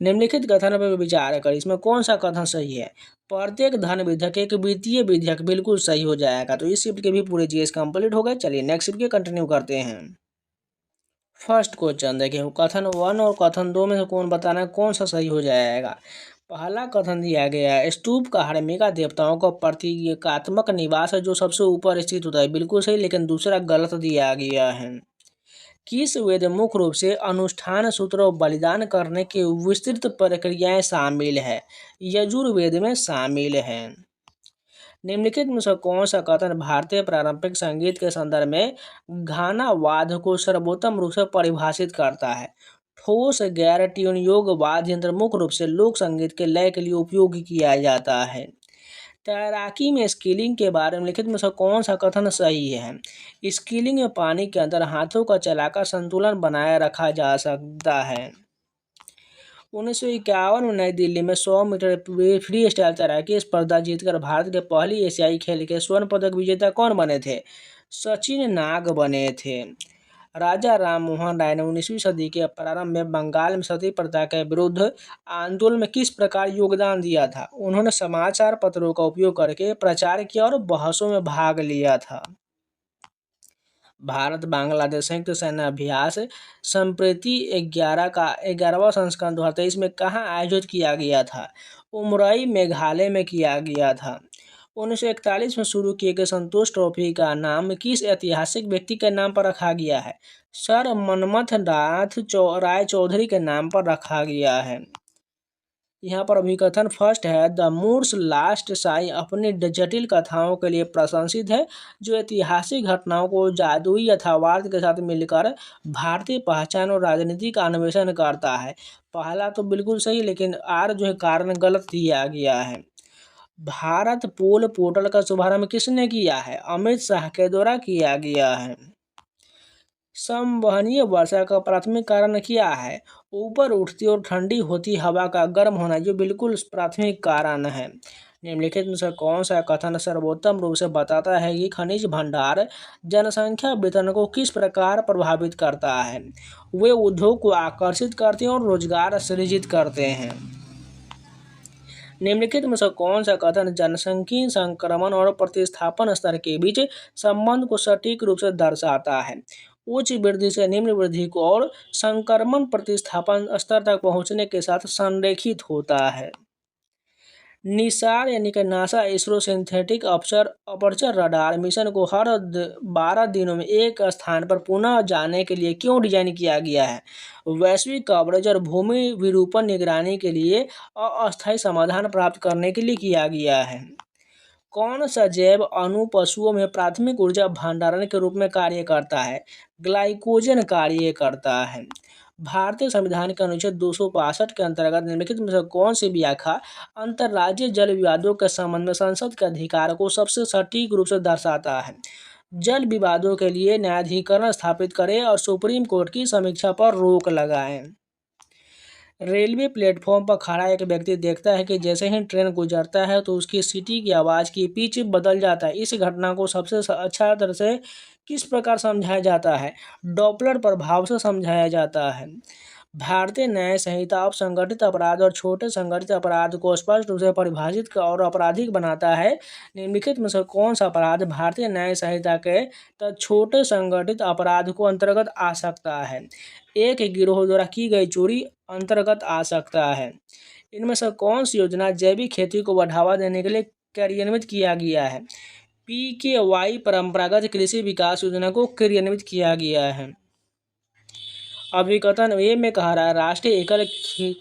निम्नलिखित कथन पर विचार करें, इसमें कौन सा कथन सही है? प्रत्येक धन विधेयक एक वित्तीय विधेयक, बिल्कुल सही हो जाएगा। तो इस शिफ्ट के भी पूरे जीएस कंप्लीट हो गए। चलिए नेक्स्ट शिफ्ट के कंटिन्यू करते हैं। फर्स्ट क्वेश्चन देखिए, कथन 1 और कथन 2 में से कौन बताना है कौन सा सही हो जाएगा? पहला कथन दिया गया है स्तूप का हड़मिका देवताओं का प्रतीकात्मक निवास है जो सबसे ऊपर स्थित होता है, बिल्कुल सही। लेकिन दूसरा गलत दिया गया है। किस वेद मुख्य रूप से अनुष्ठान सूत्र और बलिदान करने की विस्तृत प्रक्रियाएं शामिल है? यजुर्वेद में शामिल है। निम्नलिखित में से कौन सा कथन भारतीय पारंपरिक संगीत के संदर्भ में गाना वाद्य को सर्वोत्तम रूप से परिभाषित करता है? ठोस गैर ट्यून योग वाद्य यंत्र मुख्य रूप से लोक संगीत के लय के लिए उपयोग किया जाता है। तैराकी में स्कीलिंग के बारे में लिखित में से कौन सा कथन सही है? स्कीलिंग में पानी के अंदर हाथों का चलाकर संतुलन बनाए रखा जा सकता है। 1951 में नई दिल्ली में 100 मीटर फ्री स्टाइल तैराकी स्पर्धा जीतकर भारत के पहली एशियाई खेल के स्वर्ण पदक विजेता कौन बने थे? सचिन नाग बने थे। राजा राम मोहन राय ने 19वीं सदी के प्रारंभ में बंगाल में सती प्रथा के विरुद्ध आंदोलन में किस प्रकार योगदान दिया था? उन्होंने समाचार पत्रों का उपयोग करके प्रचार किया और बहसों में भाग लिया था। भारत बांग्लादेश संयुक्त सैन्य अभ्यास संप्रति 11वां संस्करण 2023 में कहाँ आयोजित किया गया था? उमरई मेघालय में किया गया था। 1941 में शुरू किए गए संतोष ट्रॉफी का नाम किस ऐतिहासिक व्यक्ति के नाम पर रखा गया है? सर मनमथ नाथ राय चौधरी के नाम पर रखा गया है। यहाँ पर अभिकथन फर्स्ट है, द मूर्स लास्ट साई अपनी जटिल कथाओं के लिए प्रशंसित है, जो ऐतिहासिक घटनाओं को जादुई यथार्थवाद के साथ मिलकर भारतीय पहचान और राजनीति का अन्वेषण करता है। पहला तो बिल्कुल सही, लेकिन आर जो है कारण गलत दिया गया है। भारत पोल पोर्टल का शुभारंभ किसने किया है? अमित शाह के द्वारा किया गया है। संवहनीय वर्षा का प्राथमिक कारण क्या है? ऊपर उठती और ठंडी होती हवा का गर्म होना, ये बिल्कुल प्राथमिक कारण है। निम्नलिखित में से कौन सा कथन सर्वोत्तम रूप से बताता है कि खनिज भंडार जनसंख्या वितरण को किस प्रकार प्रभावित करता है? वे उद्योग को आकर्षित करते हैं और रोजगार सृजित करते हैं। निम्नलिखित में से कौन सा कथन जनसांख्यिकीय संक्रमण और प्रतिस्थापन स्तर के बीच संबंध को सटीक रूप से दर्शाता है? उच्च वृद्धि से निम्न वृद्धि को और संक्रमण प्रतिस्थापन स्तर तक पहुंचने के साथ संरेखित होता है। निसार यानी कि NASA ISRO synthetic aperture radar mission को हर 12 दिनों में एक स्थान पर पुनः जाने के लिए क्यों डिजाइन किया गया है? वैश्विक कवरेज और भूमि विरूपण निगरानी के लिए अस्थायी समाधान प्राप्त करने के लिए किया गया है। कौन सा जैव अणु पशुओं में प्राथमिक ऊर्जा भंडारण के रूप में कार्य करता है? ग्लाइकोजन कार्य करता है। भारतीय संविधान के अनुच्छेद 265 के अंतर्गत निम्नलिखित में से कौन सी व्याख्या अंतर्राज्यीय जल विवादों के संबंध में संसद के अधिकार को सबसे सटीक रूप से दर्शाता है? जल विवादों के लिए न्यायाधिकरण स्थापित करें और सुप्रीम कोर्ट की समीक्षा पर रोक लगाएं। रेलवे प्लेटफॉर्म पर खड़ा एक व्यक्ति देखता है कि जैसे ही ट्रेन गुजरता है तो उसकी सीटी की आवाज़ की पिच बदल जाता है। इस घटना को सबसे अच्छा तरह से किस प्रकार समझाया जाता है? डॉपलर प्रभाव से समझाया जाता है। भारतीय न्याय संहिता असंगठित अपराध और छोटे संगठित अपराध को स्पष्ट रूप से परिभाषित और आपराधिक बनाता है। निम्नलिखित में से कौन सा अपराध भारतीय न्याय संहिता के तहत छोटे संगठित अपराध को अंतर्गत आ सकता है? एक गिरोह द्वारा की गई चोरी अंतर्गत आ सकता है। इनमें से कौन सी योजना जैविक खेती को बढ़ावा देने के लिए क्रियान्वित किया गया है? PKY परंपरागत कृषि विकास योजना को क्रियान्वित किया गया है। अभिकथन ए में कह रहा है, राष्ट्रीय एकल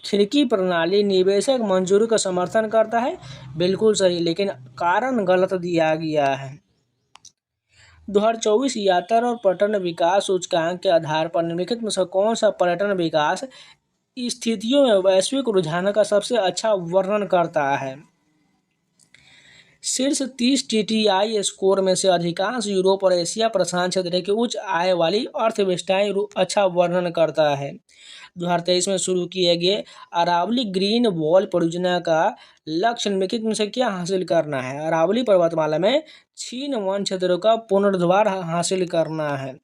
खिड़की प्रणाली निवेशक मंजूरी का समर्थन करता है। बिल्कुल सही, लेकिन कारण गलत दिया गया है। 2024 यात्रा और पर्यटन विकास सूचकांक के आधार पर निम्नलिखित में से कौन सा पर्यटन विकास स्थितियों में वैश्विक रुझानों का सबसे अच्छा वर्णन करता है? शीर्ष 30 TTI स्कोर में से अधिकांश यूरोप और एशिया प्रशांत क्षेत्र की उच्च आय वाली अर्थव्यवस्थाएं अच्छा वर्णन करता है। 2023 में शुरू किए गए अरावली ग्रीन वॉल परियोजना का लक्ष्य निम्नलिखित में से क्या हासिल करना है? अरावली पर्वतमाला में छीन वन क्षेत्रों का पुनरुद्धार हासिल करना है।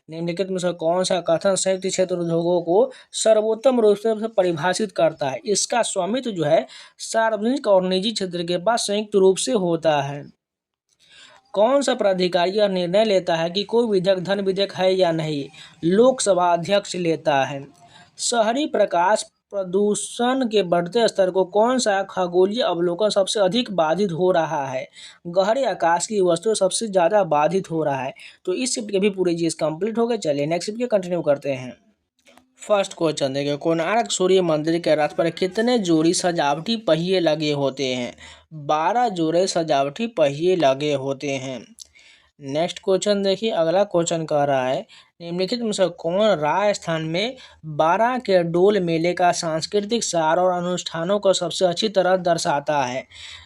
निम्नलिखित में से कौन सा कथन संयुक्त क्षेत्र उद्योगों को सर्वोत्तम रूप से परिभाषित करता है? इसका स्वामित्व जो है सार्वजनिक और निजी क्षेत्र के पास संयुक्त रूप से होता है। कौन सा प्राधिकारी यह निर्णय लेता है कि कोई विधेयक धन विधेयक है या नहीं? लोकसभा अध्यक्ष लेता है। शहरी प्रकाश प्रदूषण के बढ़ते स्तर को कौन सा खगोलीय अवलोकन सबसे अधिक बाधित हो रहा है? गहरे आकाश की वस्तु सबसे ज़्यादा बाधित हो रहा है। तो इस शिफ्ट के भी पूरे चीज़ कंप्लीट हो गए। चलिए नेक्स्ट शिफ्ट के कंटिन्यू करते हैं। फर्स्ट क्वेश्चन देखिए, कोणार्क सूर्य मंदिर के रथ पर कितने जोड़ी सजावटी पहिए लगे होते हैं? 12 जोड़े सजावटी पहिए लगे होते हैं। नेक्स्ट क्वेश्चन देखिए, अगला क्वेश्चन कह रहा है निम्नलिखित में से कौन राजस्थान में 12 के डोल मेले का सांस्कृतिक सार और अनुष्ठानों को सबसे अच्छी तरह दर्शाता है?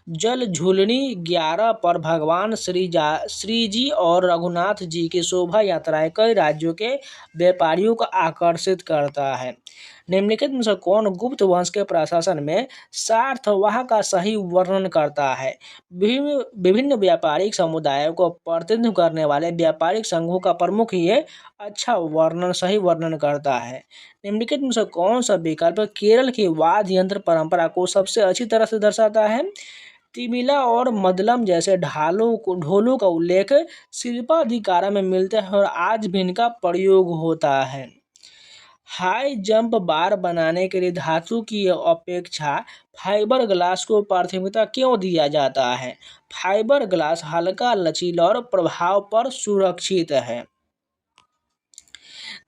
जल झूलनी 11 पर भगवान श्री जी और रघुनाथ जी की शोभा यात्राएं कई राज्यों के व्यापारियों को आकर्षित करता है। निम्नलिखित में से कौन गुप्त वंश के प्रशासन में सार्थवाह का सही वर्णन करता है? विभिन्न व्यापारिक समुदायों को प्रतिनिधित्व करने वाले व्यापारिक संघों का प्रमुख ये अच्छा वर्णन सही वर्णन करता है। निम्नलिखित में से कौन सा विकल्प केरल की वाद्य यंत्र परंपरा को सबसे अच्छी तरह से दर्शाता है? तिमिला और मदलम जैसे ढोलों का उल्लेख शिल्पाधिकारा में मिलता है और आज भी इनका प्रयोग होता है। हाई जंप बार बनाने के लिए धातु की अपेक्षा फाइबर ग्लास को प्राथमिकता क्यों दिया जाता है? फाइबर ग्लास हल्का, लचीला और प्रभाव पर सुरक्षित है।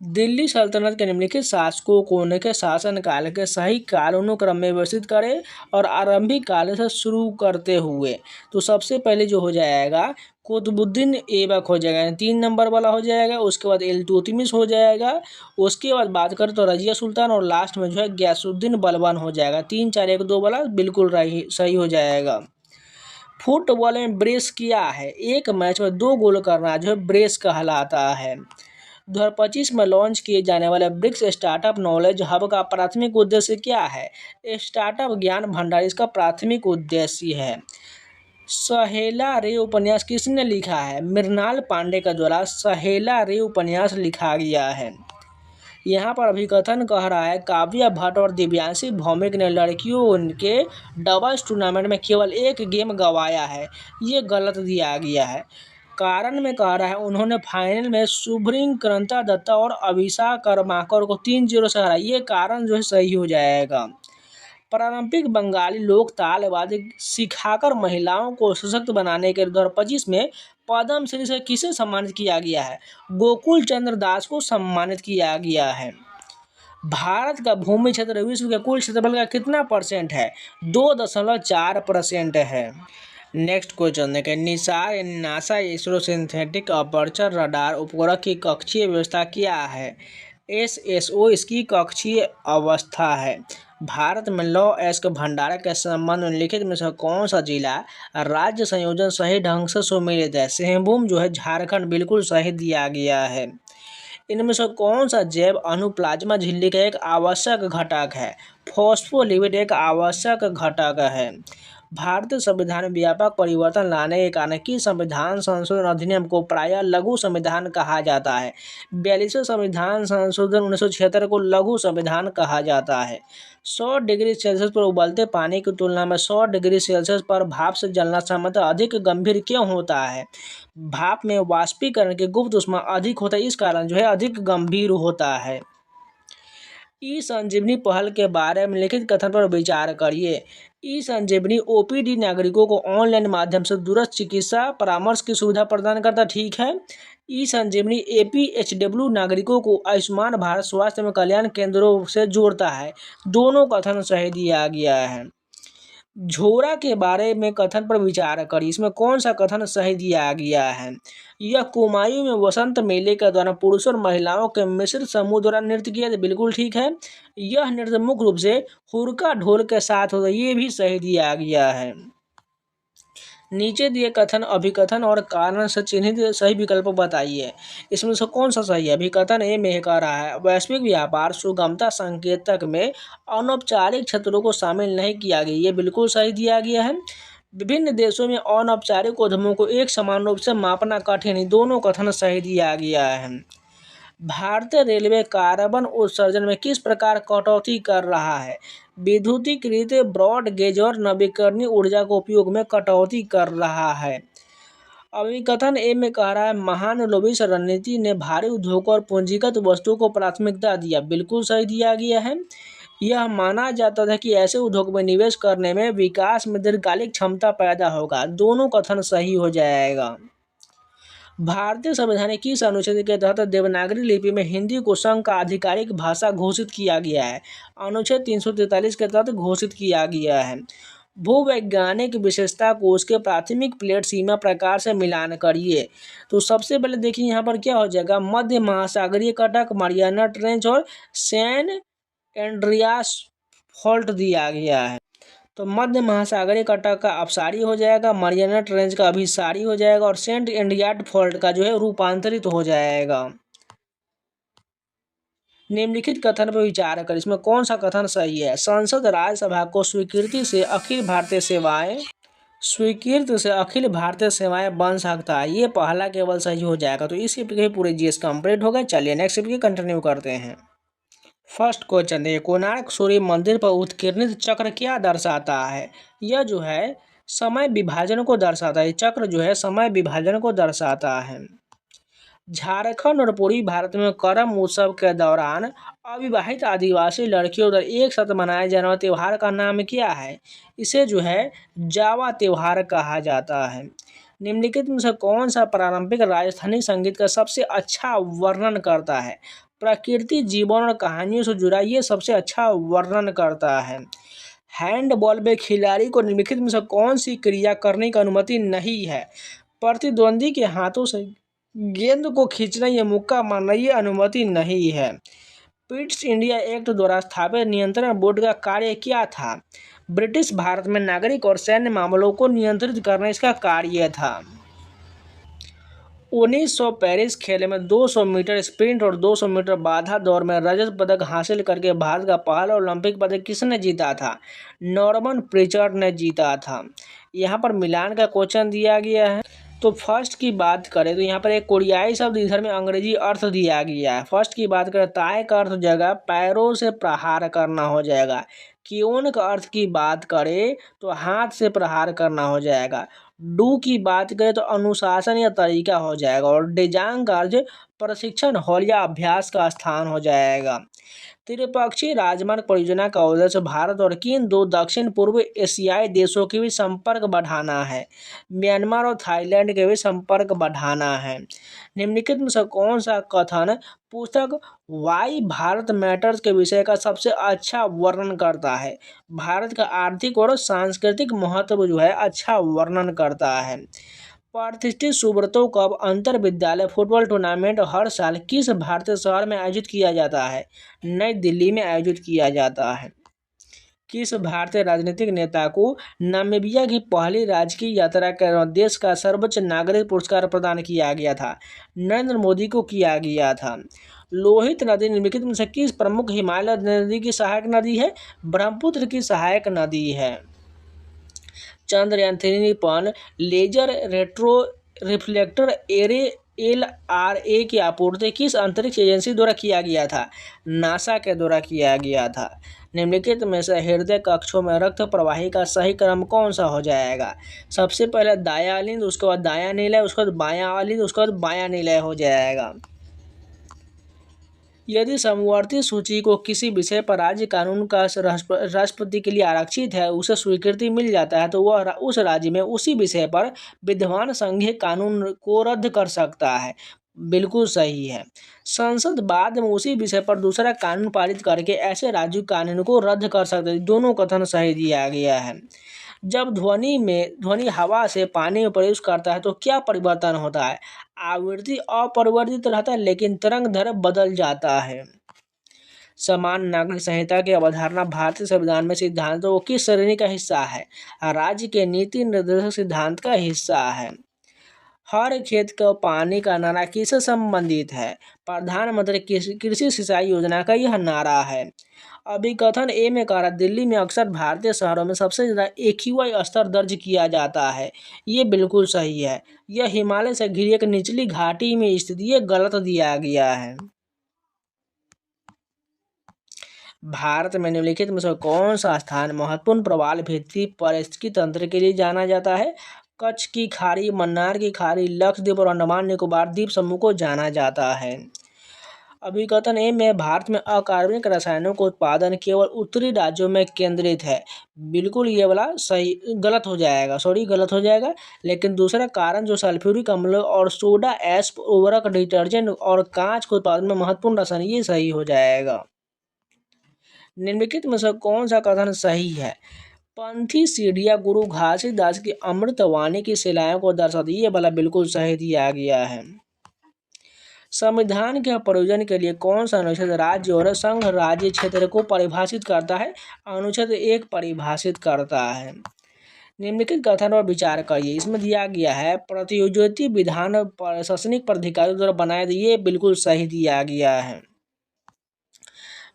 दिल्ली सल्तनत के निम्नलिखित शासकों को उनके शासनकाल के सही कालानुक्रम में व्यवस्थित करें और आरंभिक काल से शुरू करते हुए। तो सबसे पहले जो हो जाएगा कुतुबुद्दीन ऐबक हो जाएगा, 3 नंबर वाला हो जाएगा। उसके बाद इल्तुतमिश हो जाएगा। उसके बाद बात करें तो रजिया सुल्तान और लास्ट में जो है गयासुद्दीन बलबन हो जाएगा। 3 4 1 2 वाला बिल्कुल सही हो जाएगा। फुटबॉल में ब्रेस क्या है? एक मैच में 2 गोल करना जो है ब्रेस कहलाता है। 2025 में लॉन्च किए जाने वाले ब्रिक्स स्टार्टअप नॉलेज हब का प्राथमिक उद्देश्य क्या है? स्टार्टअप ज्ञान भंडार इसका प्राथमिक उद्देश्य है। सहेला रे उपन्यास किसने लिखा है? मृणाल पांडे के द्वारा सहेला रे उपन्यास लिखा गया है। यहाँ पर अभिकथन कह रहा है काव्या भट्ट और दिव्यांशी भौमिक ने लड़कियों के डबल्स टूर्नामेंट में केवल 1 गेम गंवाया है। ये गलत दिया गया है। कारण में कह रहा है उन्होंने फाइनल में शुभ्रिंकरता दत्ता और अभिषा कर्माकर को 3-0 से हराया। ये कारण जो है सही हो जाएगा। पारंपरिक बंगाली लोक तालवाद्य सिखाकर महिलाओं को सशक्त बनाने के 2025 में पद्मश्री से किसे सम्मानित किया गया है? गोकुल चंद्र दास को सम्मानित किया गया है। भारत का भूमि क्षेत्र विश्व के कुल क्षेत्रफल का कितना % है? 2.4% है। नेक्स्ट क्वेश्चन देखें, निसार यानी NASA ISRO synthetic aperture radar उपग्रह की कक्षीय व्यवस्था क्या है? SSO इसकी कक्षीय अवस्था है। भारत में लौह अयस्क भंडारण के संबंध में निम्नलिखित में से कौन सा जिला राज्य संयोजन सही ढंग से सुमेलित है? सिंहभूम जो है झारखंड बिल्कुल सही दिया गया है। इनमें से कौन सा जैव अणु प्लाज्मा झिल्ली का एक आवश्यक घटक है? फॉस्फोलिपिड एक आवश्यक घटक है। भारतीय संविधान में व्यापक परिवर्तन लाने के कारण किस संविधान संशोधन अधिनियम को प्रायः लघु संविधान कहा जाता है? 42वें संविधान संशोधन 1976 को लघु संविधान कहा जाता है। 100 डिग्री सेल्सियस पर उबलते पानी की तुलना में 100 डिग्री सेल्सियस पर भाप से जलना सामान्यतः अधिक गंभीर क्यों होता है? भाप में वाष्पीकरण की गुप्त ऊष्मा अधिक होता है, इस कारण जो है अधिक गंभीर होता है। ई संजीवनी पहल के बारे में लिखित कथन पर विचार करिए। ई संजीवनी OPD नागरिकों को ऑनलाइन माध्यम से दूरस्थ चिकित्सा परामर्श की सुविधा प्रदान करता, ठीक है। ई संजीवनी APHW नागरिकों को आयुष्मान भारत स्वास्थ्य एवं कल्याण केंद्रों से जोड़ता है। दोनों कथन सही दिया गया है। झोरा के बारे में कथन पर विचार करिए, इसमें कौन सा कथन सही दिया गया है? यह कुमायूं में वसंत मेले के दौरान पुरुषों और महिलाओं के मिश्रित समूह द्वारा नृत्य किया जाता, बिल्कुल ठीक है। यह नृत्य मुख्य रूप से हुरका ढोल के साथ होता है, ये भी सही दिया गया है। नीचे दिए कथन अभिकथन और कारण से चिन्हित सही विकल्प बताइए। इसमें से कौन सा सही है? अभिकथन ए में कह रहा है वैश्विक व्यापार सुगमता संकेतक में अनौपचारिक क्षेत्रों को शामिल नहीं किया गया, ये बिल्कुल सही दिया गया है। विभिन्न देशों में अनौपचारिक उद्यमों को एक समान रूप से मापना कठिन, दोनों कथन सही दिया गया है। भारतीय रेलवे कार्बन उत्सर्जन में किस प्रकार कटौती कर रहा है? विद्युतीकृत ब्रॉड गेज और नवीकरणीय ऊर्जा के उपयोग में कटौती कर रहा है। अभिकथन ए में कह रहा है महानुलोभी रणनीति ने भारी उद्योगों और पूंजीगत वस्तुओं को प्राथमिकता दिया, बिल्कुल सही दिया गया है। यह माना जाता था कि ऐसे उद्योग में निवेश करने में विकास में दीर्घकालिक क्षमता पैदा होगा, दोनों कथन सही हो जाएगा। भारतीय संविधान की किस अनुच्छेद के तहत देवनागरी लिपि में हिंदी को संघ का आधिकारिक भाषा घोषित किया गया है? अनुच्छेद 343 के तहत घोषित किया गया है। भूवैज्ञानिक विशेषता को उसके प्राथमिक प्लेट सीमा प्रकार से मिलान करिए। तो सबसे पहले देखिए यहाँ पर क्या हो जाएगा, मध्य महासागरीय कटक, मारियाना ट्रेंच और सैन एंड्रियास फॉल्ट दिया गया है। तो मध्य महासागरीय कटक का अपसारी हो जाएगा, मारियाना ट्रेंच का अभिसारी हो जाएगा और सेंट एंड्रियाट फॉल्ट का जो है रूपांतरित हो जाएगा। निम्नलिखित कथन पर विचार कर, इसमें कौन सा कथन सही है? संसद राज्यसभा को स्वीकृति से अखिल भारतीय सेवाएं स्वीकृत से अखिल भारतीय सेवाएं बन सकता है, ये पहला केवल सही हो जाएगा। तो इस के पूरे जीएस कंप्लीट हो गए। चलिए नेक्स्ट के कंटिन्यू करते हैं। फर्स्ट क्वेश्चन देखिए, कोणार्क सूर्य मंदिर पर उत्कीर्णित चक्र क्या दर्शाता है? यह जो है समय विभाजन को दर्शाता है। चक्र जो है समय विभाजन को दर्शाता है। झारखंड और पूर्वी भारत में करम उत्सव के दौरान अविवाहित आदिवासी लड़कियों द्वारा एक साथ मनाए जाने वाले त्योहार का नाम क्या है? इसे जो है जावा त्योहार कहा जाता है। निम्नलिखित में से कौन सा पारंपरिक राजस्थानी संगीत का सबसे अच्छा वर्णन करता है? प्रकृति, जीवन और कहानियों से जुड़ा ये सबसे अच्छा वर्णन करता है। हैंडबॉल में खिलाड़ी को निम्नलिखित में से कौन सी क्रिया करने की अनुमति नहीं है? प्रतिद्वंदी के हाथों से गेंद को खींचना या मुक्का मारना ये अनुमति नहीं है। पिट्स इंडिया एक्ट द्वारा स्थापित नियंत्रण बोर्ड का कार्य क्या था? ब्रिटिश भारत में नागरिक और सैन्य मामलों को नियंत्रित करना इसका कार्य था। 1900 पेरिस खेल में 200 मीटर स्प्रिंट और 200 मीटर बाधा दौड़ में रजत पदक हासिल करके भारत का पहला ओलंपिक पदक किसने जीता था? नॉर्मन प्रिचर्ड ने जीता था। यहाँ पर मिलान का क्वेश्चन दिया गया है। तो फर्स्ट की बात करें तो यहाँ पर एक कोरियाई शब्द इधर में अंग्रेजी अर्थ दिया गया है। फर्स्ट की बात करें ताय का अर्थ हो जाएगा पैरों से प्रहार करना हो जाएगा। क्योन का अर्थ की बात करें तो हाथ से प्रहार करना हो जाएगा। डू की बात करें तो अनुशासन या तरीका हो जाएगा। और डेजांग का अर्थ प्रशिक्षण हॉल या अभ्यास का स्थान हो जाएगा। त्रिपक्षीय राजमार्ग परियोजना का उद्देश्य भारत और किन दो दक्षिण पूर्व एशियाई देशों के बीच संपर्क बढ़ाना है? म्यांमार और थाईलैंड के बीच संपर्क बढ़ाना है। निम्नलिखित में से कौन सा कथन पुस्तक वाई भारत मैटर्स के विषय का सबसे अच्छा वर्णन करता है? भारत का आर्थिक और सांस्कृतिक महत्व जो है अच्छा वर्णन करता है। प्रतिष्ठित सुब्रतो कप अंतर विद्यालय फुटबॉल टूर्नामेंट हर साल किस भारतीय शहर में आयोजित किया जाता है? नई दिल्ली में आयोजित किया जाता है। किस भारतीय राजनीतिक नेता को नामीबिया की पहली राजकीय यात्रा के दौरान देश का सर्वोच्च नागरिक पुरस्कार प्रदान किया गया था? नरेंद्र मोदी को किया गया था। लोहित नदी निम्नलिखित में से किस प्रमुख हिमालय नदी की सहायक नदी है? ब्रह्मपुत्र की सहायक नदी है। चंद्रयान-3 पर laser retro reflector array LRA की आपूर्ति किस अंतरिक्ष एजेंसी द्वारा किया गया था? नासा के द्वारा किया गया था। निम्नलिखित में से हृदय कक्षों में रक्त प्रवाही का सही क्रम कौन सा हो जाएगा? सबसे पहले दायां अलिंद, उसके बाद दायां निलय, उसके बाद बायां अलिंद, उसके बाद बायां निलय हो जाएगा। यदि समवर्ती सूची को किसी विषय पर राज्य कानून का राष्ट्रपति के लिए आरक्षित है, उसे स्वीकृति मिल जाता है, तो वह उस राज्य में उसी विषय पर विद्यमान संघीय कानून को रद्द कर सकता है। बिल्कुल सही है। संसद बाद में उसी विषय पर दूसरा कानून पारित करके ऐसे राज्य कानून को रद्द कर सकते हैं। दोनों कथन सही दिया गया है। जब ध्वनि हवा से पानी में प्रवेश करता है तो क्या परिवर्तन होता है? आवृत्ति अपरिवर्तित रहता है लेकिन तरंग दैर्घ्य बदल जाता है। समान नागरिक संहिता की अवधारणा भारतीय संविधान में सिद्धांतों की श्रेणी का हिस्सा है? राज्य के नीति निर्देशक सिद्धांत का हिस्सा है। हर खेत को पानी का नारा किससे संबंधित है? प्रधानमंत्री कृषि सिंचाई योजना का यह नारा है। अभिकथन ए में कह रहा दिल्ली में अक्सर भारतीय शहरों में सबसे ज़्यादा AQI स्तर दर्ज किया जाता है। ये बिल्कुल सही है। यह हिमालय से घिरी एक निचली घाटी में स्थित, ये गलत दिया गया है। भारत में निम्नलिखित में से कौन सा स्थान महत्वपूर्ण प्रवाल भित्ति पारिस्थितिकी तंत्र के लिए जाना जाता है? कच्छ की खाड़ी, मन्नार की खाड़ी, लक्षद्वीप और अंडमान निकोबार द्वीप समूह को जाना जाता है। अभिकथन ए में भारत में अकार्बनिक रसायनों का उत्पादन केवल उत्तरी राज्यों में केंद्रित है। बिल्कुल ये वाला सही गलत हो जाएगा, गलत हो जाएगा। लेकिन दूसरा कारण जो सल्फ्यूरिक अम्ल और सोडा ऐश उर्वरक, डिटर्जेंट और कांच के उत्पादन में महत्वपूर्ण रसायन, ये सही हो जाएगा। निम्नलिखित में से कौन सा कथन सही है? पंथी सीढ़ियाँ गुरु घासीदास की अमृतवाणी की शिलाओं को दर्शाती, ये वाला बिल्कुल सही दिया गया है। संविधान के प्रयोजन के लिए कौन सा अनुच्छेद राज्य और संघ राज्य क्षेत्र को परिभाषित करता है? अनुच्छेद 1 परिभाषित करता है। निम्नलिखित कथन पर विचार करिए। इसमें दिया गया है प्रतियोगिता विधान प्रशासनिक प्राधिकारियों द्वारा बनाए, ये बिल्कुल सही दिया गया है।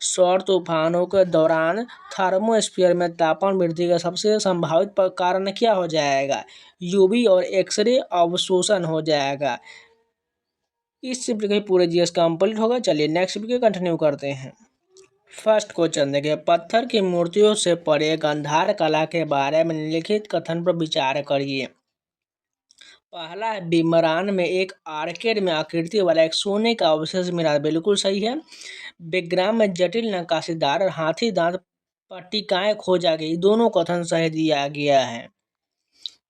सौर तूफानों के दौरान थर्मोस्फीयर में तापमान वृद्धि का सबसे संभावित कारण क्या हो जाएगा? यूवी और एक्सरे अवशोषण हो जाएगा। इस चैप्टर के पूरे जीएस कंप्लीट होगा। चलिए नेक्स्ट वीडियो कंटिन्यू करते हैं। फर्स्ट क्वेश्चन देखिए, पत्थर की मूर्तियों से परे गांधार कला के बारे में निम्नलिखित कथन पर विचार करिए। पहला है, बिमरान में एक आर्केड में आकृति वाला एक सोने का अवशेष मिला, बिल्कुल सही है। विग्राम में जटिल नक्काशीदार और हाथी दांत पट्टिकाएं खोजा गई, दोनों कथन सही दिया गया है।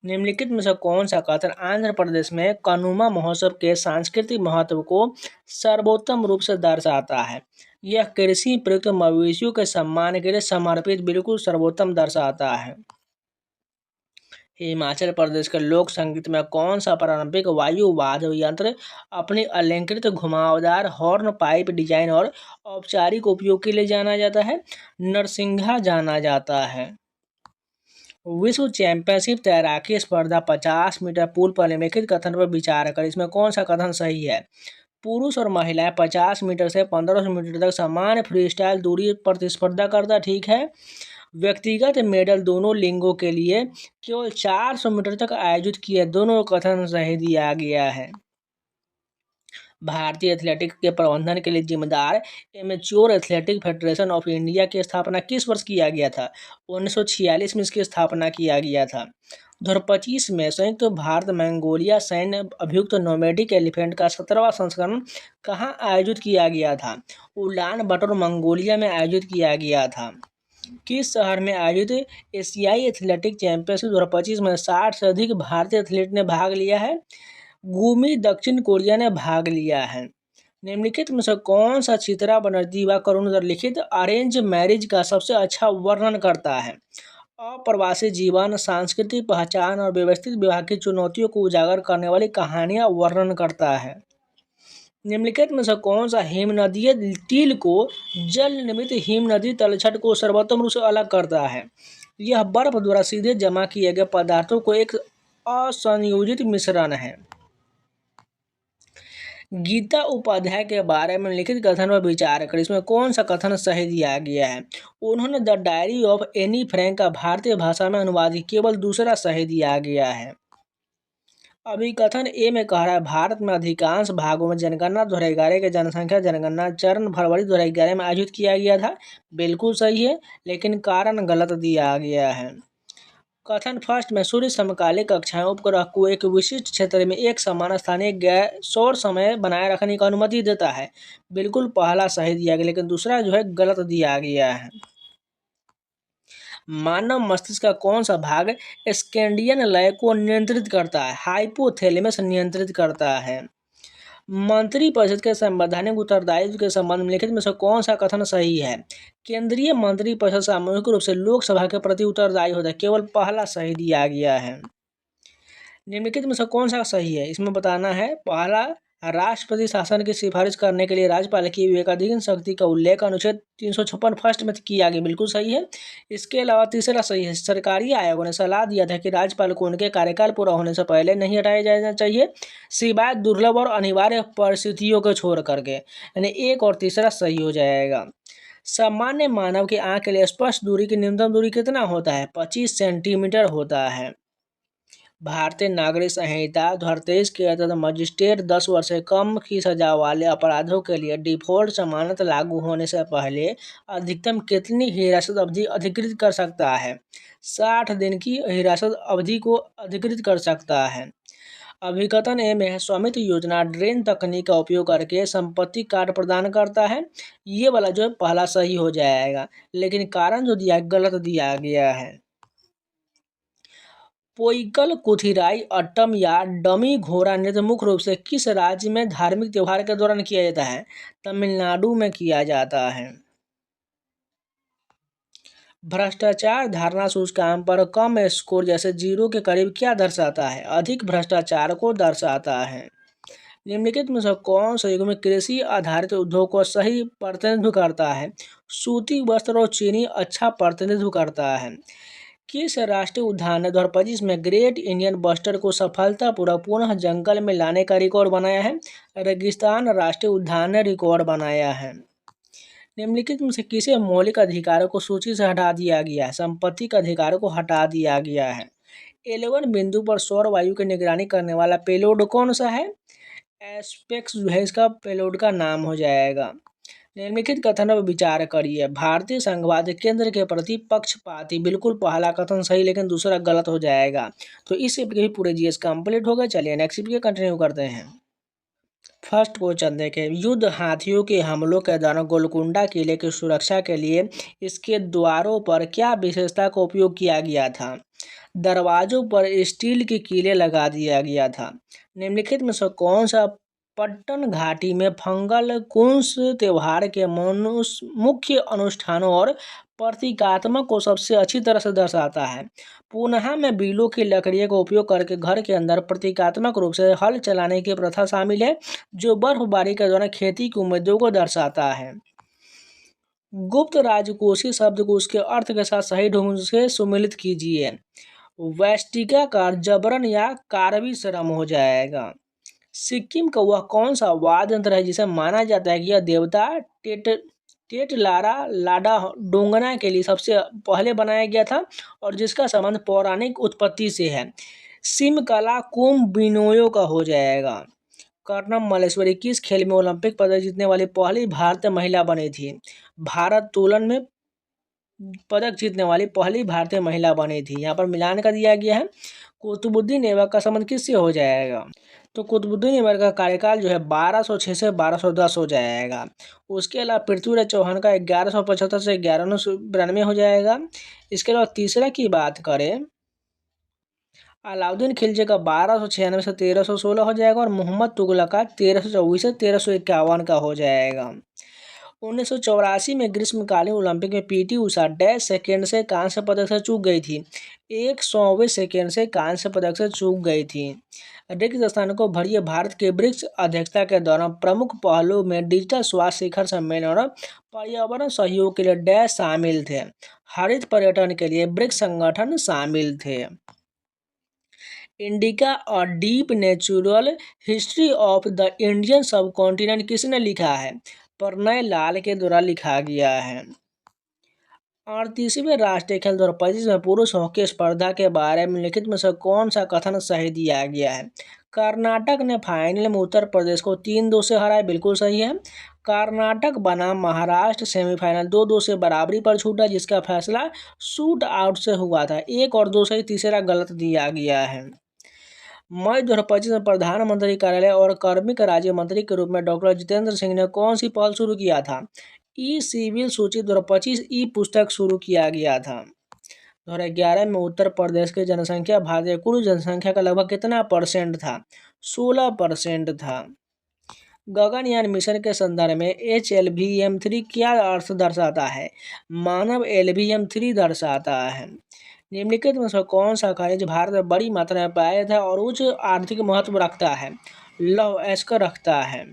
निम्नलिखित में से कौन सा कथन आंध्र प्रदेश में कनुमा महोत्सव के सांस्कृतिक महत्व को सर्वोत्तम रूप से दर्शाता है? यह कृषि प्रयुक्त मवेशियों के सम्मान के लिए समर्पित बिल्कुल सर्वोत्तम दर्शाता है। हिमाचल प्रदेश के लोक संगीत में कौन सा पारंपरिक वायु वाद्य यंत्र अपनी अलंकृत घुमावदार हॉर्न पाइप डिजाइन और औपचारिक उपयोग के लिए जाना जाता है? नरसिंघा जाना जाता है। विश्व चैंपियनशिप तैराकी स्पर्धा 50 मीटर पूल पर निम्नलिखित कथन पर विचार कर, इसमें कौन सा कथन सही है? पुरुष और महिलाएं 50 मीटर से 1500 मीटर तक समान फ्री स्टाइल दूरी प्रतिस्पर्धा करता, ठीक है। व्यक्तिगत मेडल दोनों लिंगों के लिए केवल 400 मीटर तक आयोजित किए, दोनों कथन सही दिया गया है। भारतीय एथलेटिक्स के प्रबंधन के लिए जिम्मेदार amateur athletic federation of India की स्थापना किस वर्ष किया गया था? 1946 में इसकी स्थापना किया गया था। 2025 में संयुक्त भारत मंगोलिया सैन्य अभियुक्त नोमैडिक एलिफेंट का 17वां संस्करण कहाँ आयोजित किया गया था? उलान बटर मंगोलिया में आयोजित किया गया था। किस शहर में आयोजित एशियाई एथलेटिक चैंपियनशिप 2025 में 60 से अधिक भारतीय एथलीट ने भाग लिया है? गुमी दक्षिण कोरिया ने भाग लिया है। निम्नलिखित में से कौन सा चित्रा बनर्जी व करुण लिखित अरेंज मैरिज का सबसे अच्छा वर्णन करता है? अप्रवासी जीवन, सांस्कृतिक पहचान और व्यवस्थित विवाह की चुनौतियों को उजागर करने वाली कहानियां वर्णन करता है। निम्नलिखित में से कौन सा हिमनदीय टील को जल निर्मित हिमनदी तलछट को सर्वोत्तम रूप से अलग करता है? यह बर्फ द्वारा सीधे जमा किए गए पदार्थों को एक असंयोजित मिश्रण है। गीता उपाध्याय के बारे में लिखित कथन पर विचार कर, इसमें कौन सा कथन सही दिया गया है? उन्होंने the diary of Anne Frank का भारतीय भाषा में अनुवाद, केवल दूसरा सही दिया गया है। अभी कथन ए में कह रहा है, भारत में अधिकांश भागों में जनगणना 2011 के जनसंख्या जनगणना चरण फरवरी 2011 में आयोजित किया गया था, बिल्कुल सही है, लेकिन कारण गलत दिया गया है। कथन फर्स्ट में सूर्य समकालिक कक्षाएं उपग्रह को एक विशिष्ट क्षेत्र में एक समान स्थानीय गैर सौर समय बनाए रखने की अनुमति देता है, बिल्कुल पहला सही दिया गया, लेकिन दूसरा जो है गलत दिया गया है। मानव मस्तिष्क का कौन सा भाग स्कैंडियन लय को नियंत्रित करता है? हाइपोथैलेमस नियंत्रित करता है। मंत्रिपरिषद के संवैधानिक उत्तरदायित्व के संबंध में लिखित में से कौन सा कथन सही है? केंद्रीय मंत्रिपरिषद सामूहिक रूप से लोकसभा के प्रति उत्तरदायी होता है, केवल पहला सही दिया गया है। निम्नलिखित में से कौन सा सही है? इसमें बताना है, पहला, राष्ट्रपति शासन की सिफारिश करने के लिए राज्यपाल की विवेकाधीन शक्ति का उल्लेख अनुच्छेद 356 फर्स्ट में किया गया, बिल्कुल सही है। इसके अलावा तीसरा सही है, सरकारी आयोगों ने सलाह दिया था कि राज्यपाल को उनके कार्यकाल पूरा होने से पहले नहीं हटाया जाना चाहिए, सिवाय दुर्लभ और अनिवार्य परिस्थितियों को छोड़ करके, यानी एक और तीसरा सही हो जाएगा। सामान्य मानव की आंख के लिए स्पष्ट दूरी की न्यूनतम दूरी कितना होता है? 25 सेंटीमीटर होता है। भारतीय नागरिक संहिता 2023 के तहत मजिस्ट्रेट 10 वर्ष से कम की सजा वाले अपराधों के लिए डिफॉल्ट जमानत लागू होने से पहले अधिकतम कितनी हिरासत अवधि अधिकृत कर सकता है? 60 दिन की हिरासत अवधि को अधिकृत कर सकता है। अभिकथन ए में है, स्वामित्व योजना ड्रेन तकनीक का उपयोग करके संपत्ति कार्ड प्रदान करता है, ये वाला जो पहला सही हो जाएगा, लेकिन कारण जो दिया गलत दिया गया है। पोइकल कुथिराई अट्टम या डमी घोड़ा नृत्य मुख्य रूप से किस राज्य में धार्मिक त्योहार के दौरान किया जाता है? तमिलनाडु में किया जाता है। भ्रष्टाचार धारणा सूचकांक पर कम स्कोर जैसे 0 के करीब क्या दर्शाता है? अधिक भ्रष्टाचार को दर्शाता है। निम्नलिखित में से कौन सा युग में कृषि आधारित उद्योग को सही प्रतिनिधित्व करता है? सूती वस्त्र और चीनी अच्छा प्रतिनिधित्व करता है। किस राष्ट्रीय उद्यान ने 2025 में ग्रेट इंडियन बस्टर्ड को सफलतापूर्वक पुनः जंगल में लाने का रिकॉर्ड बनाया है? रेगिस्तान राष्ट्रीय उद्यान ने रिकॉर्ड बनाया है। निम्नलिखित में से किसे मौलिक अधिकारों को सूची से हटा दिया गया है? संपत्ति के अधिकारों को हटा दिया गया है। 11 बिंदु पर सौर वायु की निगरानी करने वाला पेलोड कौन सा है? एस्पेक्स जो है इसका पेलोड का नाम हो जाएगा। निम्नलिखित कथनों पर विचार करिए। भारतीय संघवाद केंद्र के प्रति पक्षपाती, बिल्कुल पहला कथन सही लेकिन दूसरा गलत हो जाएगा। तो इस भी पूरे जीएस कंप्लीट हो गए। चलिए नेक्स्ट पे कंटिन्यू करते हैं। फर्स्ट क्वेश्चन देखें, युद्ध हाथियों के हमलों के दौरान गोलकुंडा किले की सुरक्षा के लिए इसके द्वारों पर क्या विशेषता का उपयोग किया गया था? दरवाजों पर स्टील की कीलें लगा दिया गया था। निम्नलिखित में से कौन सा पट्टन घाटी में फंगल कुंस त्योहार के मुख्य अनुष्ठानों और प्रतीकात्मक को सबसे अच्छी तरह से दर्शाता है? पुनः में बीलों की लकड़ियों का उपयोग करके घर के अंदर प्रतीकात्मक रूप से हल चलाने की प्रथा शामिल है, जो बर्फबारी के दौरान खेती की उम्मीदों को दर्शाता है। गुप्त राजकोषीय शब्द को उसके अर्थ के साथ सही ढंग से सुमेलित कीजिए। वैष्टिका का जबरन या कारवी श्रम हो जाएगा। सिक्किम का वह कौन सा वाद्य यंत्र है जिसे माना जाता है कि यह देवता टेटलारा लाडा डोंगना के लिए सबसे पहले बनाया गया था और जिसका संबंध पौराणिक उत्पत्ति से है? सिमकला कुंभ का हो जाएगा। कर्णम मल्लेश्वरी किस खेल में ओलंपिक पदक जीतने वाली पहली भारतीय महिला बनी थी? भारोत्तोलन में पदक जीतने वाली पहली भारतीय महिला बनी थी। यहाँ पर मिलान कर दिया गया है। कुतुबुद्दीन ऐबक का संबंध किससे हो जाएगा? तो कुतुबुद्दीन ऐबक का कार्यकाल जो है 1206 से 1210 हो जाएगा। उसके अलावा पृथ्वीराज चौहान का 1175 से 1192 हो जाएगा। इसके अलावा तीसरा की बात करें, अलाउद्दीन खिलजी का 1296 से 1316 हो जाएगा और मोहम्मद तुगलक का 1324 से 1351 का हो जाएगा। 1984 में ग्रीष्मकालीन ओलंपिक में पीटी उषा डैश सेकेंड से कांस्य पदक से चूक गई थी। 100वें सेकेंड से कांस्य पदक से चूक गई थी। रिक्त स्थान को भरिए भारत के ब्रिक्स अध्यक्षता के दौरान प्रमुख पहलों में डिजिटल स्वास्थ्य शिखर सम्मेलन और पर्यावरण सहयोग के लिए डैश शामिल थे। हरित पर्यटन के लिए ब्रिक्स संगठन शामिल थे। इंडिका और deep natural history of the Indian सब कॉन्टिनेंट किसने लिखा है? प्रणय लाल के द्वारा लिखा गया है। 38वें राष्ट्रीय खेल 2025 में पुरुष हॉकी स्पर्धा के बारे में लिखित में से कौन सा कथन सही दिया गया है? कर्नाटक ने फाइनल में उत्तर प्रदेश को 3-2 से हराया, बिल्कुल सही है। कर्नाटक बनाम महाराष्ट्र सेमीफाइनल 2-2 से बराबरी पर छूटा, जिसका फैसला शूट आउट से हुआ था। 1 और 2 सही, तीसरा गलत दिया गया है। मई 2025 में प्रधानमंत्री कार्यालय और कार्मिक राज्य मंत्री के रूप में डॉक्टर जितेंद्र सिंह ने कौन सी पहल शुरू किया था? ई सिविल सूची 2025 ई पुस्तक शुरू किया गया था। 2011 में उत्तर प्रदेश की जनसंख्या भारतीय कुल जनसंख्या का लगभग कितना परसेंट था? 16% था। गगनयान मिशन के संदर्भ में HLVM-3 क्या अर्थ दर्शाता है? मानव LVM-3 दर्शाता है। निम्नलिखित में से कौन सा खनिज भारत में बड़ी मात्रा में पाया जाता है और उच्च आर्थिक महत्व रखता है? लौह अयस्क रखता है।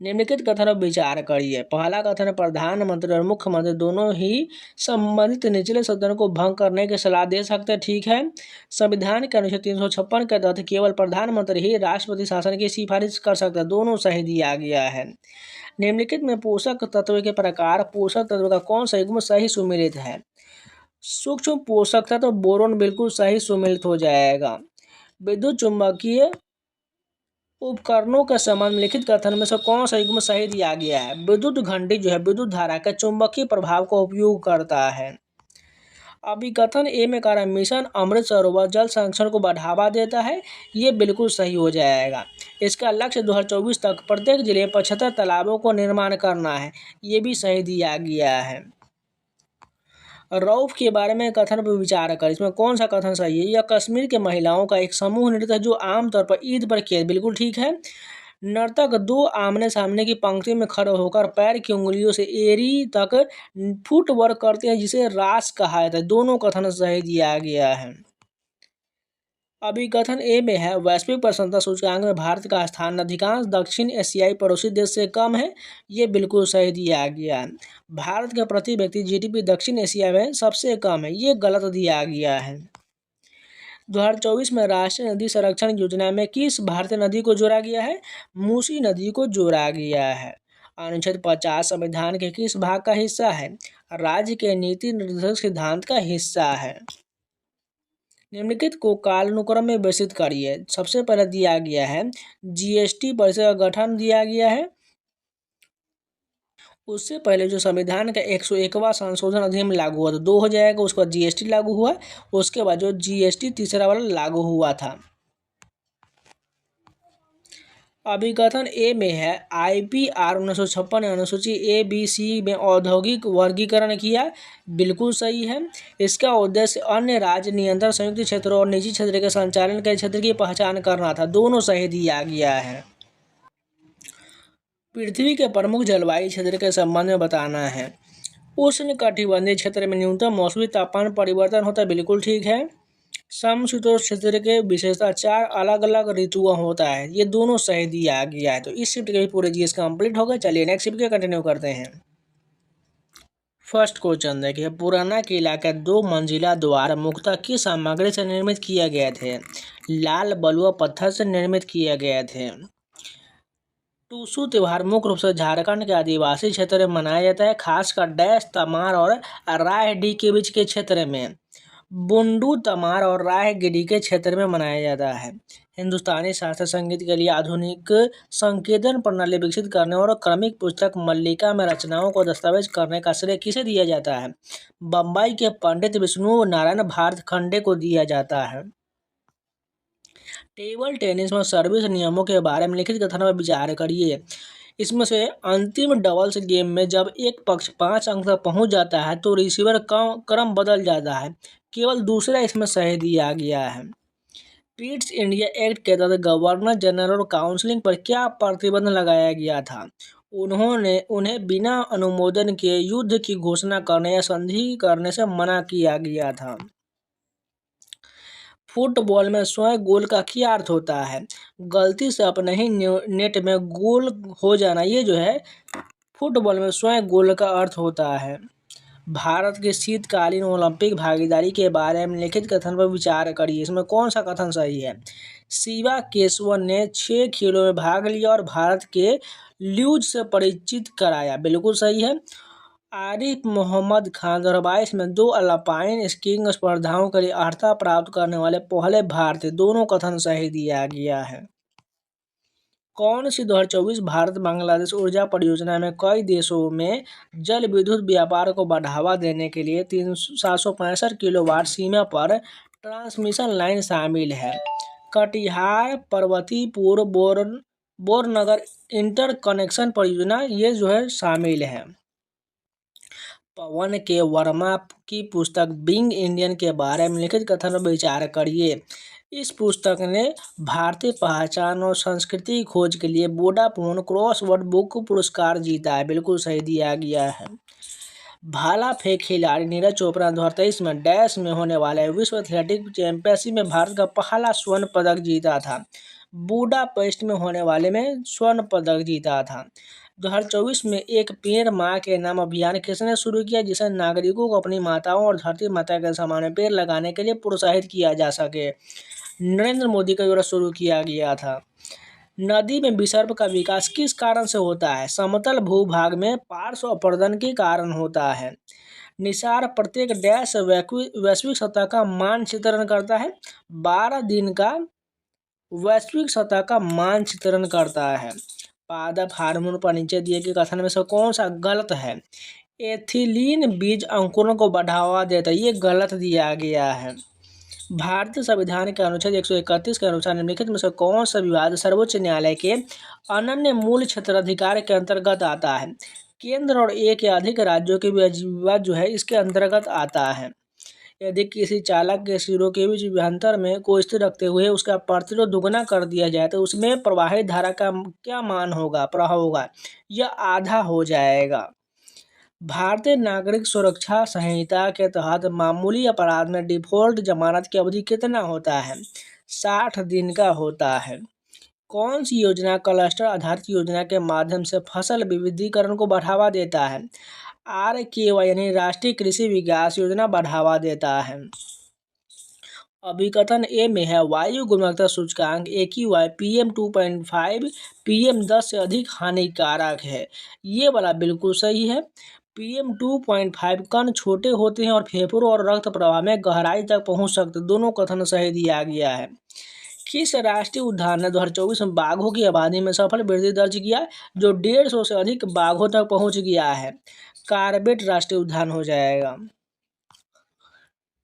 निम्नलिखित कथन पर विचार करिए। पहला कथन, प्रधानमंत्री और मुख्यमंत्री दोनों ही संबंधित निचले सदन को भंग करने की सलाह दे सकते हैं, ठीक है। संविधान के अनुच्छेद 356 के तहत केवल प्रधानमंत्री ही राष्ट्रपति शासन की सिफारिश कर सकते हैं, दोनों सही दिया गया है। निम्नलिखित में पोषक तत्व के प्रकार पोषक तत्व का कौन सा युग्म सही सुमेलित है? सूक्ष्म पोषक तत्व बोरोन बिल्कुल सही सुमेलित हो जाएगा। विद्युत चुंबकीय उपकरणों के संबंध में लिखित कथन में से कौन सा युग्म सही दिया गया है? विद्युत घंटी जो है विद्युत धारा के चुंबकीय प्रभाव का उपयोग करता है। अभिकथन ए में कह रहा है मिशन अमृत सरोवर जल संरक्षण को बढ़ावा देता है, ये बिल्कुल सही हो जाएगा। इसका लक्ष्य 2024 तक प्रत्येक जिले में 75 तालाबों को निर्माण करना है, ये भी सही दिया गया है। रऊफ के बारे में कथन पर विचार कर इसमें कौन सा कथन सही है? यह कश्मीर के महिलाओं का एक समूह नृत्य है जो आमतौर पर ईद पर किया, बिल्कुल ठीक है। नर्तक 2 आमने सामने की पंक्ति में खड़े होकर पैर की उंगलियों से एड़ी तक फुटवर्क करते हैं, जिसे रास कहा जाता है, दोनों कथन सही दिया गया है। अभिकथन ए में है वैश्विक प्रसन्नता सूचकांक में भारत का स्थान अधिकांश दक्षिण एशियाई पड़ोसी देश से कम है, ये बिल्कुल सही दिया गया है। भारत के प्रति व्यक्ति GDP दक्षिण एशिया में सबसे कम है, ये गलत दिया गया है। 2024 में राष्ट्रीय नदी संरक्षण योजना में किस भारतीय नदी को जोड़ा गया है? मूसी नदी को जोड़ा गया है। अनुच्छेद 50 संविधान के किस भाग का हिस्सा है? राज्य के नीति निर्देशक सिद्धांत का हिस्सा है। निम्नलिखित को कालानुक्रम में व्यवस्थित करिए। सबसे पहले दिया गया है जीएसटी परिषद का गठन दिया गया है। उससे पहले जो संविधान का 101वां संशोधन अधिनियम लागू हुआ था, 2 हो जाएगा। उसके बाद जीएसटी लागू हुआ, उसके बाद जो जीएसटी तीसरा वाला लागू हुआ था। अभिकथन ए में है आईपीआर 1956 ने अनुसूची ए बी सी में औद्योगिक वर्गीकरण किया। बिल्कुल सही है। इसका उद्देश्य अन्य राज्य नियंत्रण, संयुक्त क्षेत्रों और निजी क्षेत्र के संचालन के क्षेत्र की पहचान करना था। दोनों सही दिया गया है। पृथ्वी के प्रमुख जलवायु क्षेत्र के संबंध में बताना है। उष्ण कटिबंधीय क्षेत्र में न्यूनतम मौसमी तापमान परिवर्तन होता है। बिल्कुल ठीक है। समशीतोष्ण क्षेत्र के विशेषता 4 अलग अलग ऋतुओं होता है। ये दोनों सही दिया गया है। तो इस शिफ्ट के भी पूरे जीएस कंप्लीट हो गए। चलिए नेक्स्ट शिफ्ट के कंटिन्यू करते हैं। फर्स्ट क्वेश्चन देखिए, पुराना किला के 2 मंजिला द्वार मुख्यतः किस सामग्री से निर्मित किए गए थे? लाल बलुआ पत्थर से निर्मित किए गए थे। टूसू त्योहार मुख्य रूप से झारखंड के आदिवासी क्षेत्र में मनाया जाता है, खासकर डैश तमार और रायडी के बीच के क्षेत्र में। बुंडू तमार और रायगिरी के क्षेत्र में मनाया जाता है। हिंदुस्तानी शास्त्रीय संगीत के लिए आधुनिक संकेतन प्रणाली विकसित करने और क्रमिक पुस्तक मल्लिका में रचनाओं को दस्तावेज करने का श्रेय किसे दिया जाता है? बम्बई के पंडित विष्णु नारायण भारतखंडे को दिया जाता है। टेबल टेनिस में सर्विस नियमों के बारे में लिखित कथन पर विचार करिए। इसमें से अंतिम डबल्स गेम में जब एक पक्ष 5 अंक तक पहुंच जाता है तो रिसीवर का क्रम बदल जाता है। केवल दूसरा इसमें सही दिया गया है। पिट्स इंडिया एक्ट के तहत गवर्नर जनरल और काउंसिलिंग पर क्या प्रतिबंध लगाया गया था? उन्हें बिना अनुमोदन के युद्ध की घोषणा करने या संधि करने से मना किया गया था। फुटबॉल में स्वयं गोल का क्या अर्थ होता है? गलती से अपने ही नेट में गोल हो जाना, ये जो है फुटबॉल में स्वयं गोल का अर्थ होता है। भारत के शीतकालीन ओलंपिक भागीदारी के बारे में लिखित कथन पर विचार करिए। इसमें कौन सा कथन सही है? शिवा केशवन ने 6 खेलों में भाग लिया और भारत के ल्यूज से परिचित कराया। बिल्कुल सही है। आरिफ मोहम्मद खान 2022 में 2 अल्पाइन स्कीइंग स्पर्धाओं के लिए अर्हता प्राप्त करने वाले पहले भारतीय। दोनों कथन सही दिया गया है। कौन सी 2024 भारत बांग्लादेश ऊर्जा परियोजना में कई देशों में जल विद्युत व्यापार को बढ़ावा देने के लिए 765 किलोवाट सीमा पर ट्रांसमिशन लाइन शामिल है? कटिहार पर्वतीपुर बोरनगर इंटरकनेक्शन परियोजना ये जो है शामिल है। पवन के वर्मा की पुस्तक बीइंग इंडियन के बारे में लिखित कथन पर विचार करिए। इस पुस्तक ने भारतीय पहचान और संस्कृति की खोज के लिए वोडाफोन क्रॉसवर्ड बुक पुरस्कार जीता है। बिल्कुल सही दिया गया है। भाला फेंक खिलाड़ी नीरज चोपड़ा 2023 में डैश में होने वाले विश्व एथलेटिक चैंपियनशिप में भारत का पहला स्वर्ण पदक जीता था। बुडापेस्ट में होने वाले में स्वर्ण पदक जीता था। 2024 में एक पेड़ माँ के नाम अभियान किसने शुरू किया, जिसे नागरिकों को अपनी माताओं और धरती माता के समान में पेड़ लगाने के लिए प्रोत्साहित किया जा सके? नरेंद्र मोदी के द्वारा शुरू किया गया था। नदी में विसर्प का विकास किस कारण से होता है? समतल भूभाग में पार्श्व अपरदन के कारण होता है। निसार प्रत्येक डैश वैश्विक सतह का मानचित्रण करता है। 12 दिन का वैश्विक सतह का मानचित्रण करता है। पादप हार्मोन पर नीचे दिए गए कथन में से कौन सा गलत है? एथिलीन बीज अंकुरण को बढ़ावा देता है। ये गलत दिया गया है। भारतीय संविधान के अनुच्छेद 131 के अनुसार निम्नलिखित में से कौन सा विवाद सर्वोच्च न्यायालय के अनन्य मूल क्षेत्राधिकार के अंतर्गत आता है? केंद्र और एक या अधिक राज्यों के विवाद जो है इसके अंतर्गत आता है। यदि किसी चालक के सिरों के बीच विभवांतर में को स्थिर रखते हुए उसका प्रतिरोध दुगना कर दिया जाए तो उसमें प्रवाहित धारा का क्या मान होगा? प्रवाह होगा, यह आधा हो जाएगा। भारतीय नागरिक सुरक्षा संहिता के तहत मामूली अपराध में डिफॉल्ट जमानत की अवधि कितना होता है? 60 दिन का होता है। कौन सी योजना क्लस्टर आधारित योजना के माध्यम से फसल विविधीकरण को बढ़ावा देता है? RKY यानी राष्ट्रीय कृषि विकास योजना बढ़ावा देता है। अभिकथन ए में है वायु गुणवत्ता सूचकांक AQI PM 2.5 PM 10 से अधिक हानिकारक है। ये वाला बिल्कुल सही है। PM 2.5 कण छोटे होते हैं और फेफड़ों और रक्त प्रवाह में गहराई तक पहुंच सकते, दोनों कथन सही दिया गया है। किस राष्ट्रीय उद्यान ने 2024 में बाघों की आबादी में सफल वृद्धि दर्ज किया, जो 150 से अधिक बाघों तक पहुंच गया है? कार्बेट राष्ट्रीय उद्यान हो जाएगा।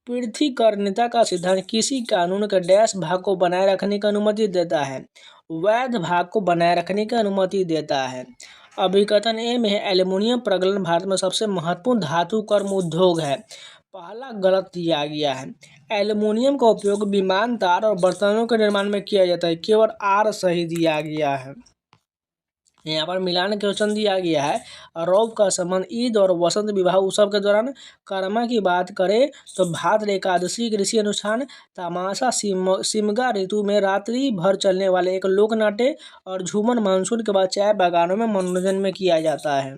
पृथ्वीकरणीयता का सिद्धांत किसी कानून के डैश भाग को बनाए रखने की अनुमति देता है? वैध भाग को बनाए रखने की अनुमति देता है। अभिकथन ए में है एल्युमिनियम प्रगलन भारत में सबसे महत्वपूर्ण धातु कर्म उद्योग है। पहला गलत दिया गया है। एल्युमिनियम का उपयोग विमान, तार और बर्तनों के निर्माण में किया जाता है, केवल आर सही दिया गया है। यहाँ पर मिलान क्वेश्चन दिया गया है। रौब का संबंध ईद और वसंत विवाह उत्सव के दौरान। कर्मा की बात करें तो भाद्र एकादशी कृषि अनुष्ठान। तमाशा सिमगा ऋतु में रात्रि भर चलने वाले एक लोक नाट्य। और झूमर मानसून के बाद चाय बागानों में मनोरंजन में किया जाता है।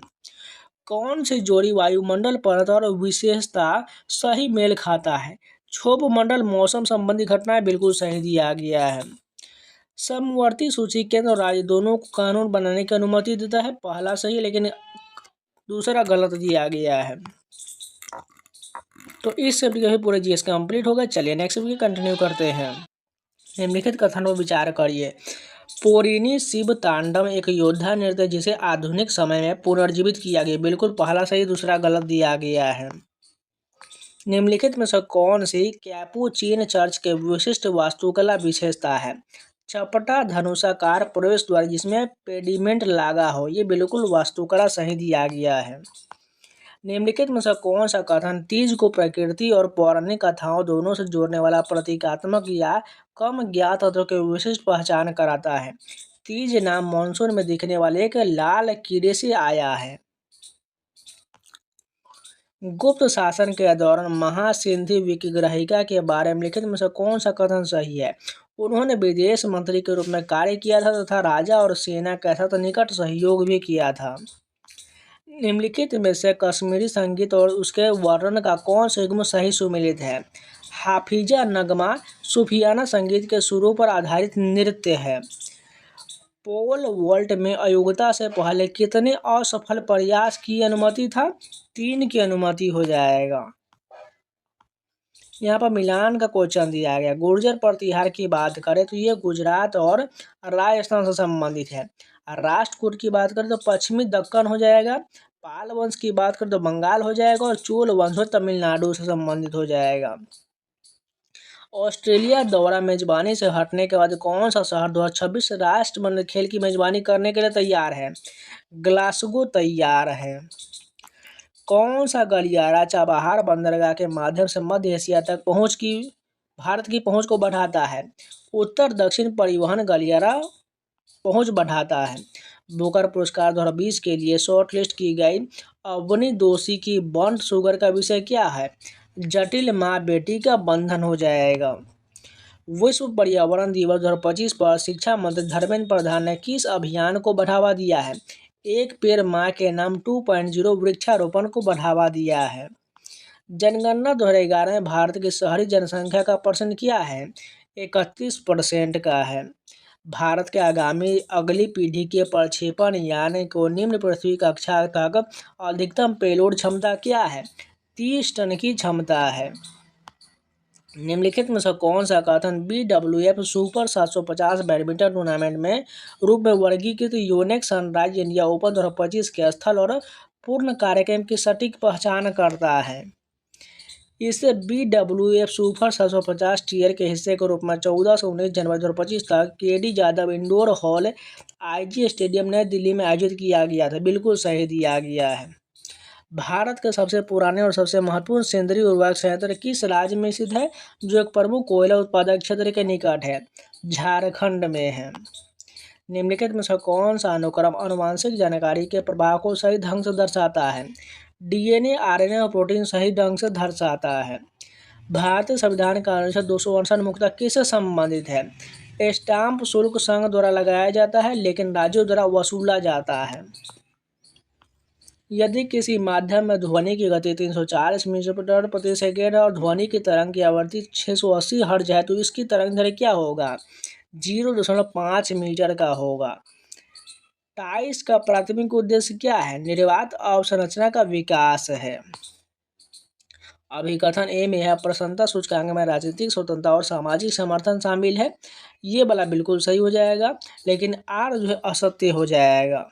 कौन सी जोड़ी वायुमंडल परत और विशेषता सही मेल खाता है? क्षोभ मंडल मौसम संबंधी घटनाएं बिल्कुल सही दिया गया है। समवर्ती सूची केंद्र और राज्य दोनों को कानून बनाने की अनुमति देता है। पहला सही है, लेकिन दूसरा गलत दिया गया है। तो इस सब्जेक्ट के पूरे जीएस कंप्लीट हो गए। चलिए नेक्स्ट वीडियो कंटिन्यू करते हैं। निम्नलिखित कथन पर विचार करिए। पोरिनी शिव तांडव एक योद्धा नृत्य जिसे आधुनिक समय में पुनर्जीवित किया गया। बिल्कुल पहला सही, दूसरा गलत दिया गया है। निम्नलिखित में से कौन सी कैपुचिन चर्च के विशिष्ट वास्तुकला विशेषता है? चपटा धनुषाकार प्रवेश द्वार जिसमें पेडिमेंट लगा हो। ये बिल्कुल वास्तुकला सही दिया गया है। निम्नलिखित में से कौन सा कथन तीज को प्रकृति और पौराणिक कथाओं दोनों से जोड़ने वाला प्रतीकात्मक या कम ज्ञात तत्व के विशिष्ट पहचान कराता है? तीज नाम मानसून में दिखने वाले एक लाल कीड़े से आया है। गुप्त शासन के दौरान महासिंधि विग्रहिका के बारे में लिखित में से कौन सा कथन सही है? उन्होंने विदेश मंत्री के रूप में कार्य किया था तथा राजा और सेना के साथ निकट सहयोग भी किया था। निम्नलिखित में से कश्मीरी संगीत और उसके वर्णन का कौन सा युग्म सही सुमेलित है? हाफिजा नगमा सूफियाना संगीत के सुरों पर आधारित नृत्य है। पोल वॉल्ट में अयोग्यता से पहले कितने असफल प्रयास की अनुमति था? 3 की अनुमति हो जाएगा। यहाँ पर मिलान का क्वेश्चन दिया गया। गुर्जर प्रतिहार की बात करें तो ये गुजरात और राजस्थान से संबंधित है। राष्ट्रकूट की बात करें तो पश्चिमी दक्कन हो जाएगा। पाल वंश की बात करें तो बंगाल हो जाएगा। और चोल वंश हो तमिलनाडु से संबंधित हो जाएगा। ऑस्ट्रेलिया दौरा मेजबानी से हटने के बाद कौन सा शहर 2026 राष्ट्रमंडल खेल की मेजबानी करने के लिए तैयार है? ग्लासगो तैयार है। कौन सा गलियारा चाबहार बंदरगाह के माध्यम से मध्य एशिया तक भारत की पहुंच को बढ़ाता है? उत्तर दक्षिण परिवहन गलियारा पहुंच बढ़ाता है। बुकर पुरस्कार 2020 के लिए शॉर्ट लिस्ट की गई अवनी दोषी की बर्न्ट शुगर का विषय क्या है? जटिल माँ बेटी का बंधन हो जाएगा। विश्व पर्यावरण दिवस 2025 पर शिक्षा मंत्री धर्मेंद्र प्रधान ने किस अभियान को बढ़ावा दिया है? एक पेड़ माँ के नाम 2.0 वृक्षारोपण को बढ़ावा दिया है। जनगणना 2011 में भारत की शहरी जनसंख्या का परसेंट क्या है? 31% का है। भारत के अगली पीढ़ी के प्रक्षेपण यान को निम्न पृथ्वी कक्षा तक अधिकतम पेलोड क्षमता क्या है? 30 टन की क्षमता है। निम्नलिखित में से कौन सा कथन BWF सुपर 750 बैडमिंटन टूर्नामेंट में रूप में वर्गीकृत योनेक्स सनराइज इंडिया ओपन 2025 के स्थल और पूर्ण कार्यक्रम की सटीक पहचान करता है? इससे BWF सुपर 750 टीयर के हिस्से के रूप में 14 से 19 जनवरी 2025 तक KD Jadhav indoor hall IG stadium नई दिल्ली में आयोजित किया गया था। बिल्कुल सही दिया गया है। भारत के सबसे पुराने और सबसे महत्वपूर्ण सेंद्रीय उर्वरक संयंत्र किस राज्य में स्थित है, जो एक प्रमुख कोयला उत्पादक क्षेत्र के निकट है? झारखंड में है। निम्नलिखित में से कौन सा अनुक्रम आनुवंशिक जानकारी के प्रभाव को सही ढंग से दर्शाता है? DNA, RNA और प्रोटीन सही ढंग से दर्शाता है। भारतीय संविधान का अनुच्छेद 259 मुख्यतः किससे संबंधित है? स्टाम्प शुल्क संघ द्वारा लगाया जाता है, लेकिन राज्यों द्वारा वसूला जाता है। यदि किसी माध्यम में ध्वनि की गति 340 मीटर प्रति सेकेंड और ध्वनि की तरंग की आवृत्ति 680 हर्ट्ज है, तो इसकी तरंग दैर्घ्य क्या होगा? 0.5 मीटर का होगा। टाइस का प्राथमिक उद्देश्य क्या है? निर्वात अवसंरचना का विकास है। अभिकथन ए में है प्रसन्नता सूचकांक में राजनीतिक स्वतंत्रता और सामाजिक समर्थन शामिल है। ये वाला बिल्कुल सही हो जाएगा, लेकिन आर जो है असत्य हो जाएगा।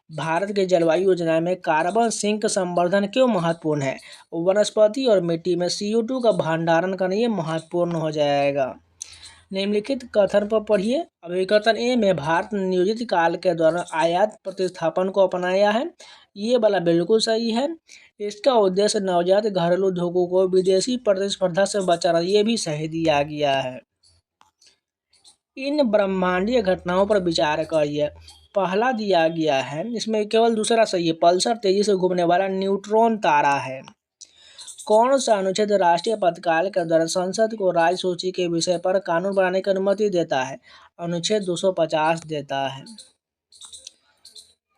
भारत के जलवायु योजना में कार्बन सिंक संवर्धन क्यों महत्वपूर्ण है? वनस्पति और मिट्टी में CO2 का भंडारण करना ये महत्वपूर्ण हो जाएगा। निम्नलिखित कथन पर पढ़िए। अभिकथन ए में भारत ने नियोजित काल के दौरान आयात प्रतिस्थापन को अपनाया है। ये वाला बिल्कुल सही है। इसका उद्देश्य नवजात घरेलू उद्योगों को विदेशी प्रतिस्पर्धा से बचाना, ये भी सही दिया गया है। इन ब्रह्मांडीय घटनाओं पर विचार करिए। पहला दिया गया है, इसमें केवल दूसरा सही है। पल्सर तेजी से घूमने वाला न्यूट्रॉन तारा है। कौन सा अनुच्छेद राष्ट्रीय आपातकाल के दौरान संसद को राज्य सूची के विषय पर कानून बनाने की अनुमति देता है? अनुच्छेद 250 देता है।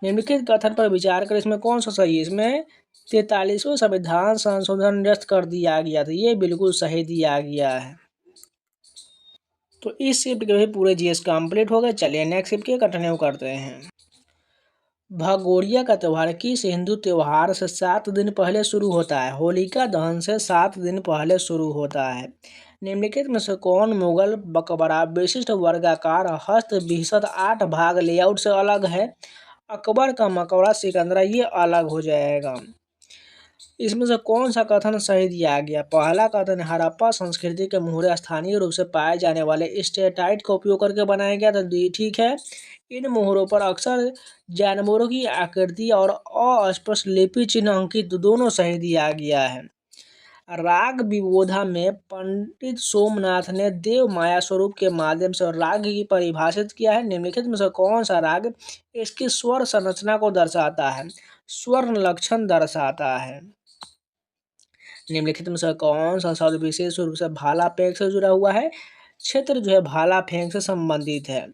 निम्नलिखित कथन पर विचार कर इसमें कौन सा सही है? इसमें 43वें संविधान संशोधन निरस्त कर दिया गया था, ये बिल्कुल सही दिया गया है। तो इस शिफ्ट के भी पूरे जीएस कंप्लीट हो गए। चलिए नेक्स्ट शिफ्ट के कंटिन्यू करते हैं। भगोरिया का त्यौहार किस हिंदू त्यौहार से 7 दिन पहले शुरू होता है? होलिका दहन से 7 दिन पहले शुरू होता है। निम्नलिखित में से कौन मुगल मकबरा विशिष्ट वर्गाकार हस्त विहित 8 भाग लेआउट से अलग है? अकबर का मकबरा सिकंदरा, ये अलग हो जाएगा। इसमें से कौन सा कथन सही दिया गया? पहला कथन हड़प्पा संस्कृति के मुहरे स्थानीय रूप से पाए जाने वाले स्टेटाइट का उपयोग करके बनाया गया था, ठीक है। इन मुहरों पर अक्सर जानवरों की आकृति और अस्पष्ट लिपि चिन्ह अंकित, दोनों सही दिया गया है। राग विबोधा में पंडित सोमनाथ ने देव माया स्वरूप के माध्यम से राग की परिभाषित किया है। निम्नलिखित में से कौन सा राग इसकी स्वर संरचना को दर्शाता है? स्वर लक्षण दर्शाता है। निम्नलिखित में से कौन सा शब्द विशेष रूप से भाला फेंक से जुड़ा हुआ है? क्षेत्र जो है भाला फेंक से संबंधित है।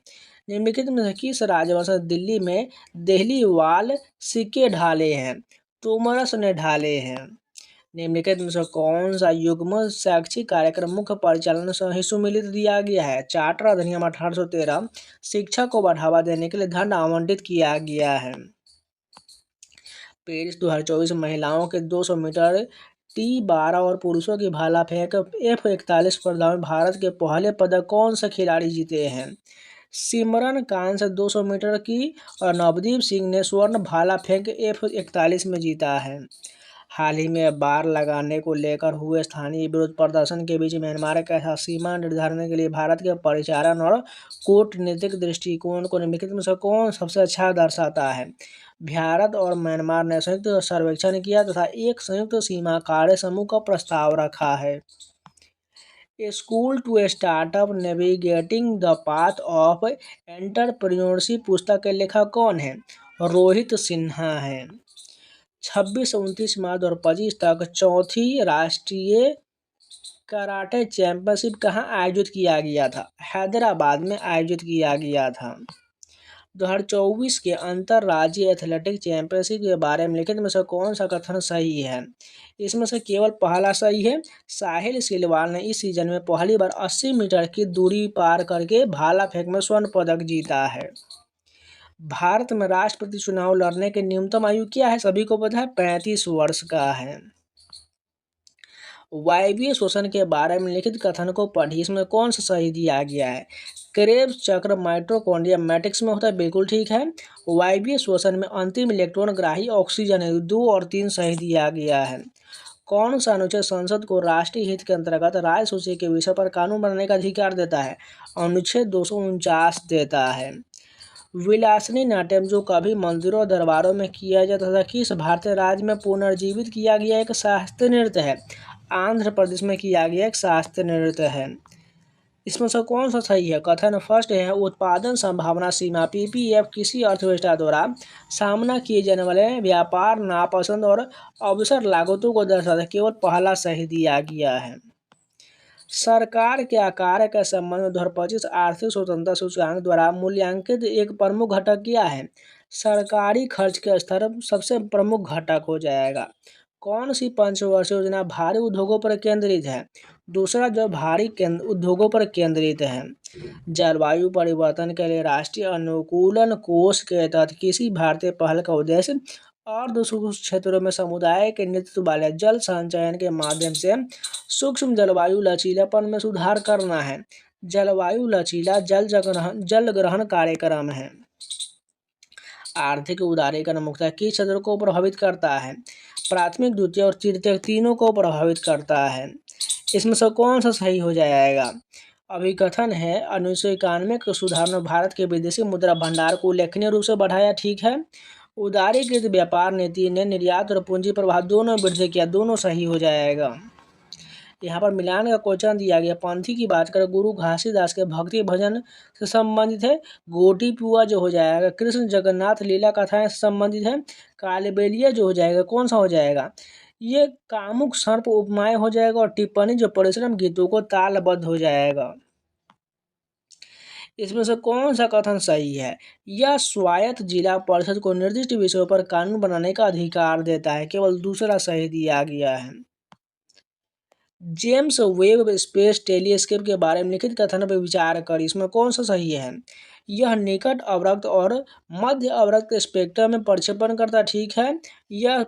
निम्नलिखित में से किस राजवंश ने दिल्ली में देहलीवाल सिक्के ढाले हैं? तोमरस ने ढाले हैं। निम्नलिखित में से कौन सा युग्म शैक्षिक कार्यक्रम मुख्य परिचालन से सुमिलित दिया गया है? चार्टर अधिनियम 1813 शिक्षा को बढ़ावा देने के लिए धन आवंटित किया गया है। पेरिस 2024 महिलाओं के 200 मीटर T12 और पुरुषों की भाला फेंक F41 स्पर्धा में भारत के पहले पदक कौन से खिलाड़ी जीते हैं? सिमरन कांस्य 200 मीटर की और नवदीप सिंह ने स्वर्ण भाला फेंक F41 में जीता है। हाल ही में बार लगाने को लेकर हुए स्थानीय विरोध प्रदर्शन के बीच म्यांमार के साथ सीमा निर्धारण के लिए भारत के परिचालन और कूटनीतिक दृष्टिकोण को निम्नलिखित में से कौन सबसे अच्छा दर्शाता है? भारत और म्यांमार ने संयुक्त सर्वेक्षण किया तथा एक संयुक्त सीमा कार्य समूह का प्रस्ताव रखा है। School to startup navigating the path of entrepreneurship पुस्तक के लेखक कौन है? रोहित सिन्हा है। 26, 29 मार्च 2025 तक चौथी राष्ट्रीय कराटे चैंपियनशिप कहाँ आयोजित किया गया था? हैदराबाद में आयोजित किया गया था। 2024 के अंतर्राज्यीय एथलेटिक चैंपियनशिप के बारे में लिखित में से कौन सा कथन सही है? इसमें से केवल पहला सही है। साहिल सिलवाल ने इस सीजन में पहली बार 80 मीटर की दूरी पार करके भाला फेंक में स्वर्ण पदक जीता है। भारत में राष्ट्रपति चुनाव लड़ने की न्यूनतम आयु क्या है? सभी को पता है, 35 वर्ष का है। वायवीय श्वसन के बारे में लिखित कथन को पढ़िए। इसमें कौन सा सही दिया गया है? क्रेब्स चक्र माइटोकॉन्ड्रिया मैट्रिक्स में होता है, बिल्कुल ठीक है। वायवीय श्वसन में अंतिम इलेक्ट्रॉन ग्राही ऑक्सीजन है, 2 और 3 सही दिया गया है। कौन सा अनुच्छेद संसद को राष्ट्रीय हित के अंतर्गत राज्य सूची के विषय पर कानून बनाने का अधिकार देता है? अनुच्छेद 249 देता है। विलासिनी नाट्यम जो कभी मंदिरों और दरबारों में किया जाता था, किस भारतीय राज्य में पुनर्जीवित किया गया एक शास्त्रीय नृत्य है? आंध्र प्रदेश में किया गया एक शास्त्रीय नृत्य है। इसमें से कौन सा सही है? कथन फर्स्ट है उत्पादन संभावना सीमा PPF किसी अर्थव्यवस्था द्वारा सामना किए जाने वाले व्यापार नापसंद और अवसर लागतों को दर्शाता है, केवल पहला सही दिया गया है। सरकार के आकार के संबंध में 2025 आर्थिक स्वतंत्रता सूचकांक द्वारा मूल्यांकित एक प्रमुख घटक क्या है? सरकारी खर्च के स्तर सबसे प्रमुख घटक हो जाएगा। कौन सी पंचवर्षीय योजना भारी उद्योगों पर केंद्रित है? दूसरा जो भारी उद्योगों पर केंद्रित है। जलवायु परिवर्तन के लिए राष्ट्रीय अनुकूलन कोष के तहत किसी भारतीय पहल का उद्देश्य अर्ध सूक्ष्म क्षेत्रों में समुदाय के नेतृत्व वाले जल संचयन के माध्यम से सूक्ष्म जलवायु लचीलापन में सुधार करना है। जलवायु लचीला जल ग्रहण कार्यक्रम है। आर्थिक उदारीकरण मुख्यतः किस क्षेत्र को प्रभावित करता है? प्राथमिक, द्वितीय और तृतीयक तीनों को प्रभावित करता है। इसमें से कौन सा सही हो जाएगा? अभिकथन है 1991 के सुधार में भारत के विदेशी मुद्रा भंडार को उल्लेखनीय रूप से बढ़ाया। ठीक है। उदारीकृत व्यापार नीति ने निर्यात और पूंजी प्रवाह दोनों वृद्धि किया। दोनों सही हो जाएगा। यहाँ पर मिलान का क्वेश्चन दिया गया। पंथी की बात करें, गुरु घासीदास के भक्ति भजन से संबंधित है। गोटी पुआ जो हो जाएगा। कृष्ण जगन्नाथ लीला कथाएं से संबंधित है। कालबेलिया जो हो जाएगा कौन सा हो जाएगा? ये कामुक सर्प उपमाएं हो जाएगा। और टिप्पणी जो परिश्रम गीतों को तालबद्ध हो जाएगा। इसमें से कौन सा कथन सही है? यह स्वायत्त जिला परिषद को निर्दिष्ट विषयों पर कानून बनाने का अधिकार देता है। केवल दूसरा सही दिया गया है। जेम्स वेब स्पेस टेलीस्कोप के बारे में लिखित कथन पर विचार कर इसमें कौन सा सही है? यह निकट अवरक्त और मध्य अवरक्त स्पेक्ट्रम में प्रक्षेपण करता। ठीक है। यह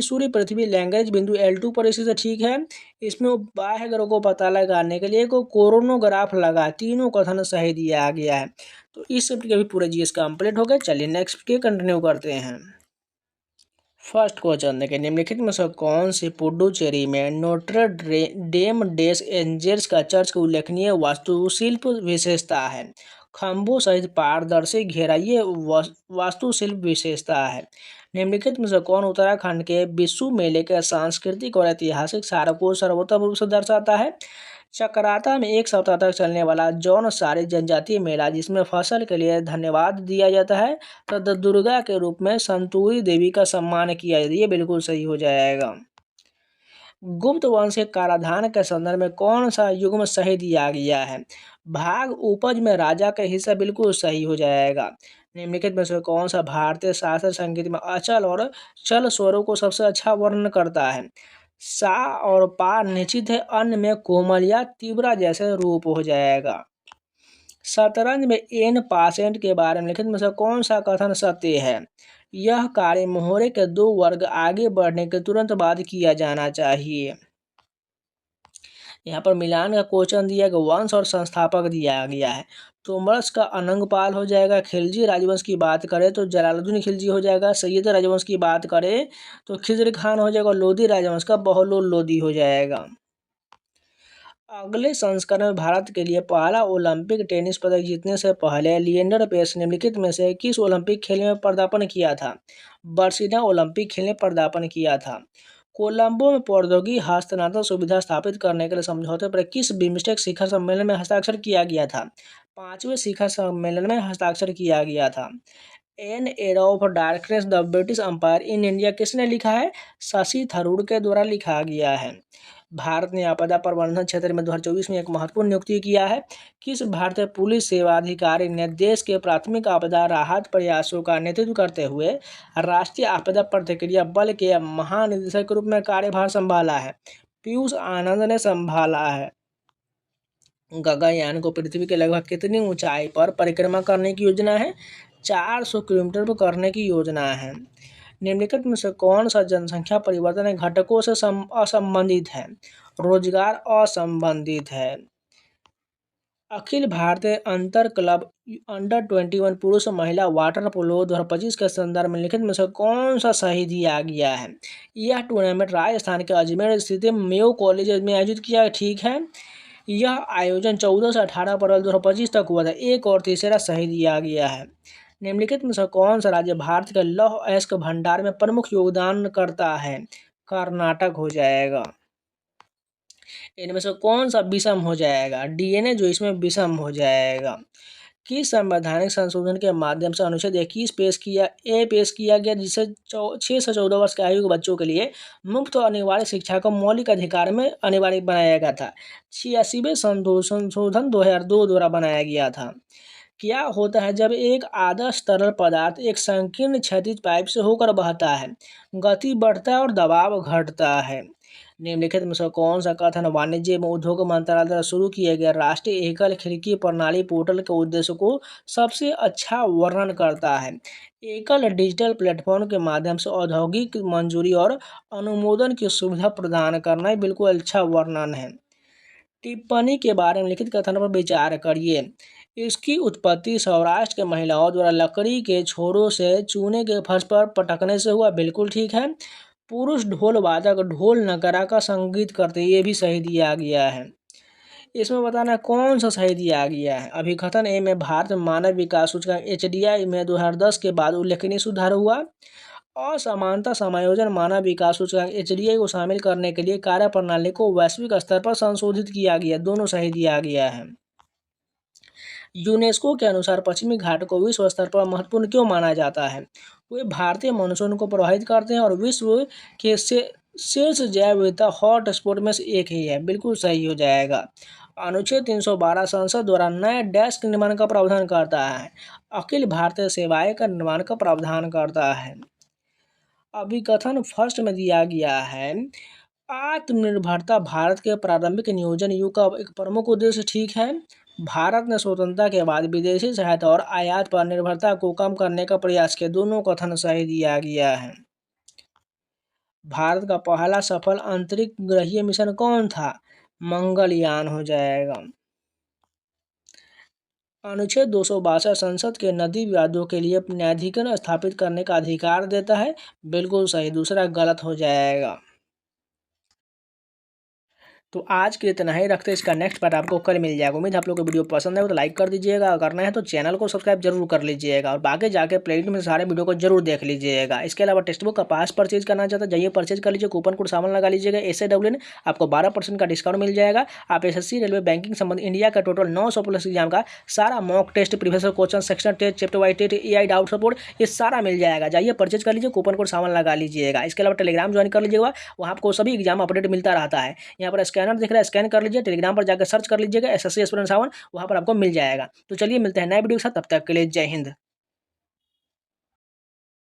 सूर्य पृथ्वी लैग्रेंज बिंदु L2 पर स्थित है। ठीक है। इसमें बाह्य ग्रह को पता लगाने के लिए कोरोनोग्राफ लगा। तीनों कथन सही दिया गया है। तो इस चैप्टर के भी पूरे जीएस कंप्लीट हो गए। चलिए नेक्स्ट के कंटिन्यू करते हैं। फर्स्ट क्वेश्चन देखें, निम्नलिखित में से कौन सी पुडुचेरी में नोट्रे डेम डेस एंजल्स का चर्च की उल्लेखनीय वास्तुशिल्प विशेषता है? खंभों सहित पारदर्शी घेरा ये वास्तुशिल्प विशेषता है। निम्नलिखित में से कौन उत्तराखंड के बिस्सू मेले के सांस्कृतिक और ऐतिहासिक सार को सर्वोत्तम रूप से दर्शाता है? चक्राता में एक सप्ताह तक चलने वाला जौनसारी जनजातीय मेला, जिसमें फसल के लिए धन्यवाद दिया जाता है तथा दुर्गा के रूप में संतूरी देवी का सम्मान किया जाता है। ये बिल्कुल सही हो जाएगा। गुप्त वंश के कराधान के संदर्भ में कौन सा युग्म सही दिया गया है? भाग उपज में राजा का हिस्सा बिल्कुल सही हो जाएगा। निम्नलिखित में से कौन सा भारतीय शास्त्रीय संगीत में अचल और चल स्वरों को सबसे अच्छा वर्णन करता है? सा और पा निश्चित है। अन्य में कोमल या तीव्रा जैसे रूप हो जाएगा। शतरंज में एन पासेंट के बारे में लिखित में से कौन सा कथन सत्य है? यह कार्य मोहरे के 2 वर्ग आगे बढ़ने के तुरंत बाद किया जाना चाहिए। यहाँ पर मिलान का क्वेश्चन दिया गया। वंश और संस्थापक दिया गया है। तोमरस का अनंगपाल हो जाएगा। खिलजी राजवंश की बात करें तो जलालुद्दीन खिलजी हो जाएगा। सैयद राजवंश की बात करें तो खिजर खान हो जाएगा। लोधी राजवंश का बहलोल लोधी हो जाएगा। अगले संस्करण में भारत के लिए पहला ओलंपिक टेनिस पदक जीतने से पहले लिएंडर पेस निम्नलिखित में से किस ओलंपिक खेल में पदार्पण किया था? बर्सिना ओलंपिक खेल में पदार्पण किया था। कोलंबो में प्रौद्योगिकी हस्तांतरण सुविधा स्थापित करने के लिए समझौते पर किस बिम्स्टेक शिखर सम्मेलन में हस्ताक्षर किया गया था? 5वें शिखर सम्मेलन में हस्ताक्षर किया गया था। An era of darkness the British umpire in India किसने लिखा है? शशि थरूर के द्वारा लिखा गया है। भारत ने आपदा प्रबंधन क्षेत्र में 2024 में एक महत्वपूर्ण नियुक्ति किया है। किस भारतीय पुलिस सेवा अधिकारी ने देश के प्राथमिक आपदा राहत प्रयासों का नेतृत्व करते हुए राष्ट्रीय आपदा प्रतिक्रिया बल के महानिदेशक के रूप में कार्यभार संभाला है? पीयूष आनंद ने संभाला है। गगनयान को पृथ्वी के लगभग कितनी ऊंचाई पर परिक्रमा करने की योजना है? 400 किलोमीटर पर करने की योजना है। निम्नलिखित में से कौन सा जनसंख्या परिवर्तन घटकों से असंबंधित है? रोजगार असंबंधित है। अखिल भारतीय अंतर क्लब अंडर 21 पुरुष महिला वाटर पोलो 2025 के संदर्भ में लिखित में से कौन सा सही दिया गया है? यह टूर्नामेंट राजस्थान के अजमेर स्थित मेयो कॉलेज में आयोजित किया। ठीक है। यह आयोजन 14 से 18 अप्रैल 2025 तक हुआ था। एक और तीसरा सही दिया गया है। निम्नलिखित में से कौन सा राज्य भारत के लौह अयस्क भंडार में प्रमुख योगदान करता है? कर्नाटक हो जाएगा। इनमें से कौन सा विषम हो जाएगा? डीएनए जो इसमें विषम हो जाएगा। किस संवैधानिक संशोधन के माध्यम से अनुच्छेद 21 पेश किया गया, जिससे 6 से 14 वर्ष के आयु के बच्चों के लिए मुफ्त और अनिवार्य शिक्षा को मौलिक अधिकार में अनिवार्य बनाया गया था? 86वें संशोधन 2002 द्वारा बनाया गया था। क्या होता है जब एक आदर्श तरल पदार्थ एक संकीर्ण क्षैतिज पाइप से होकर बहता है, गति बढ़ता है और दबाव घटता है। निम्नलिखित में से कौन सा कथन वाणिज्य एवं उद्योग मंत्रालय द्वारा शुरू किया गया राष्ट्रीय एकल खिड़की प्रणाली पोर्टल के उद्देश्य को सबसे अच्छा वर्णन करता है? एकल डिजिटल प्लेटफॉर्म के माध्यम से औद्योगिक मंजूरी और अनुमोदन की सुविधा प्रदान करना ही बिल्कुल अच्छा वर्णन है। टिप्पणी के बारे में लिखित कथन पर विचार करिए। इसकी उत्पत्ति सौराष्ट्र के महिलाओं द्वारा लकड़ी के छोरों से चूने के फर्श पर पटकने से हुआ, बिल्कुल ठीक है। पुरुष ढोल वादक ढोल नगारा का संगीत करते, ये भी सही दिया गया है। इसमें बताना है कौन सा सही दिया गया है। अभिकथन ए में भारत में मानव विकास सूचकांक HDI में 2010 के बाद उल्लेखनीय सुधार हुआ। असमानता समायोजन मानव विकास सूचकांक HDI को शामिल करने के लिए कार्य प्रणाली को वैश्विक स्तर पर संशोधित किया गया, दोनों सही दिया गया है। यूनेस्को के अनुसार पश्चिमी घाट को विश्व स्तर पर महत्वपूर्ण क्यों माना जाता है? वे भारतीय मानसून को प्रभावित करते हैं और विश्व के शीर्ष जैव विविधता हॉट स्पॉट में से एक ही है, बिल्कुल सही हो जाएगा। अनुच्छेद 312 संसद द्वारा नए डेस्क निर्माण का प्रावधान करता है। अखिल भारतीय सेवाएं का निर्माण का प्रावधान करता है। अभिकथन फर्स्ट में दिया गया है आत्मनिर्भरता भारत के प्रारंभिक नियोजन युग का एक प्रमुख उद्देश्य, ठीक है। भारत ने स्वतंत्रता के बाद विदेशी सहायता और आयात पर निर्भरता को कम करने का प्रयास किया, दोनों कथन सही दिया गया है। भारत का पहला सफल अंतरिक्ष ग्रहीय मिशन कौन था? मंगलयान हो जाएगा। अनुच्छेद 262 संसद के नदी विवादों के लिए न्यायाधिकरण स्थापित करने का अधिकार देता है, बिल्कुल सही, दूसरा गलत हो जाएगा। तो आज के लिए इतना ही रखते हैं, इसका नेक्स्ट पार्ट आपको कल मिल जाएगा। उम्मीद आप लोग को वीडियो पसंद है तो लाइक कर दीजिएगा, अगर करना है तो चैनल को सब्सक्राइब जरूर कर लीजिएगा और बाकी जाके प्लेलिस्ट में सारे वीडियो को जरूर देख लीजिएगा। इसके अलावा टेक्स्ट बुक का पास परचेज करना चाहता है जाइए परचेज कर लीजिए, कूपन कोड सामान लगा लीजिएगा SAWN, आपको 12% का डिस्काउंट मिल जाएगा। आप SSC रेलवे बैंकिंग संबंध इंडिया का टोटल 900+ एग्जाम का सारा mock test previous question section test chapter wise test AI doubt support ये सारा मिल जाएगा। जाइए परचेज कर लीजिए, कूपन कोड सामान लगा लीजिएगा। इसके अलावा टेलीग्राम ज्वाइन कर लीजिएगा, वहाँ आपको सभी एग्जाम अपडेट मिलता रहता है। यहाँ पर स्कैनर दिख रहा है, स्कैन कर लीजिए, टेलीग्राम पर जाकर सर्च कर लीजिएगा SSC एस्पिरेंट 7, वहाँ पर आपको मिल जाएगा। तो चलिए मिलते हैं नए वीडियो के साथ, तब तक के लिए जय हिंद।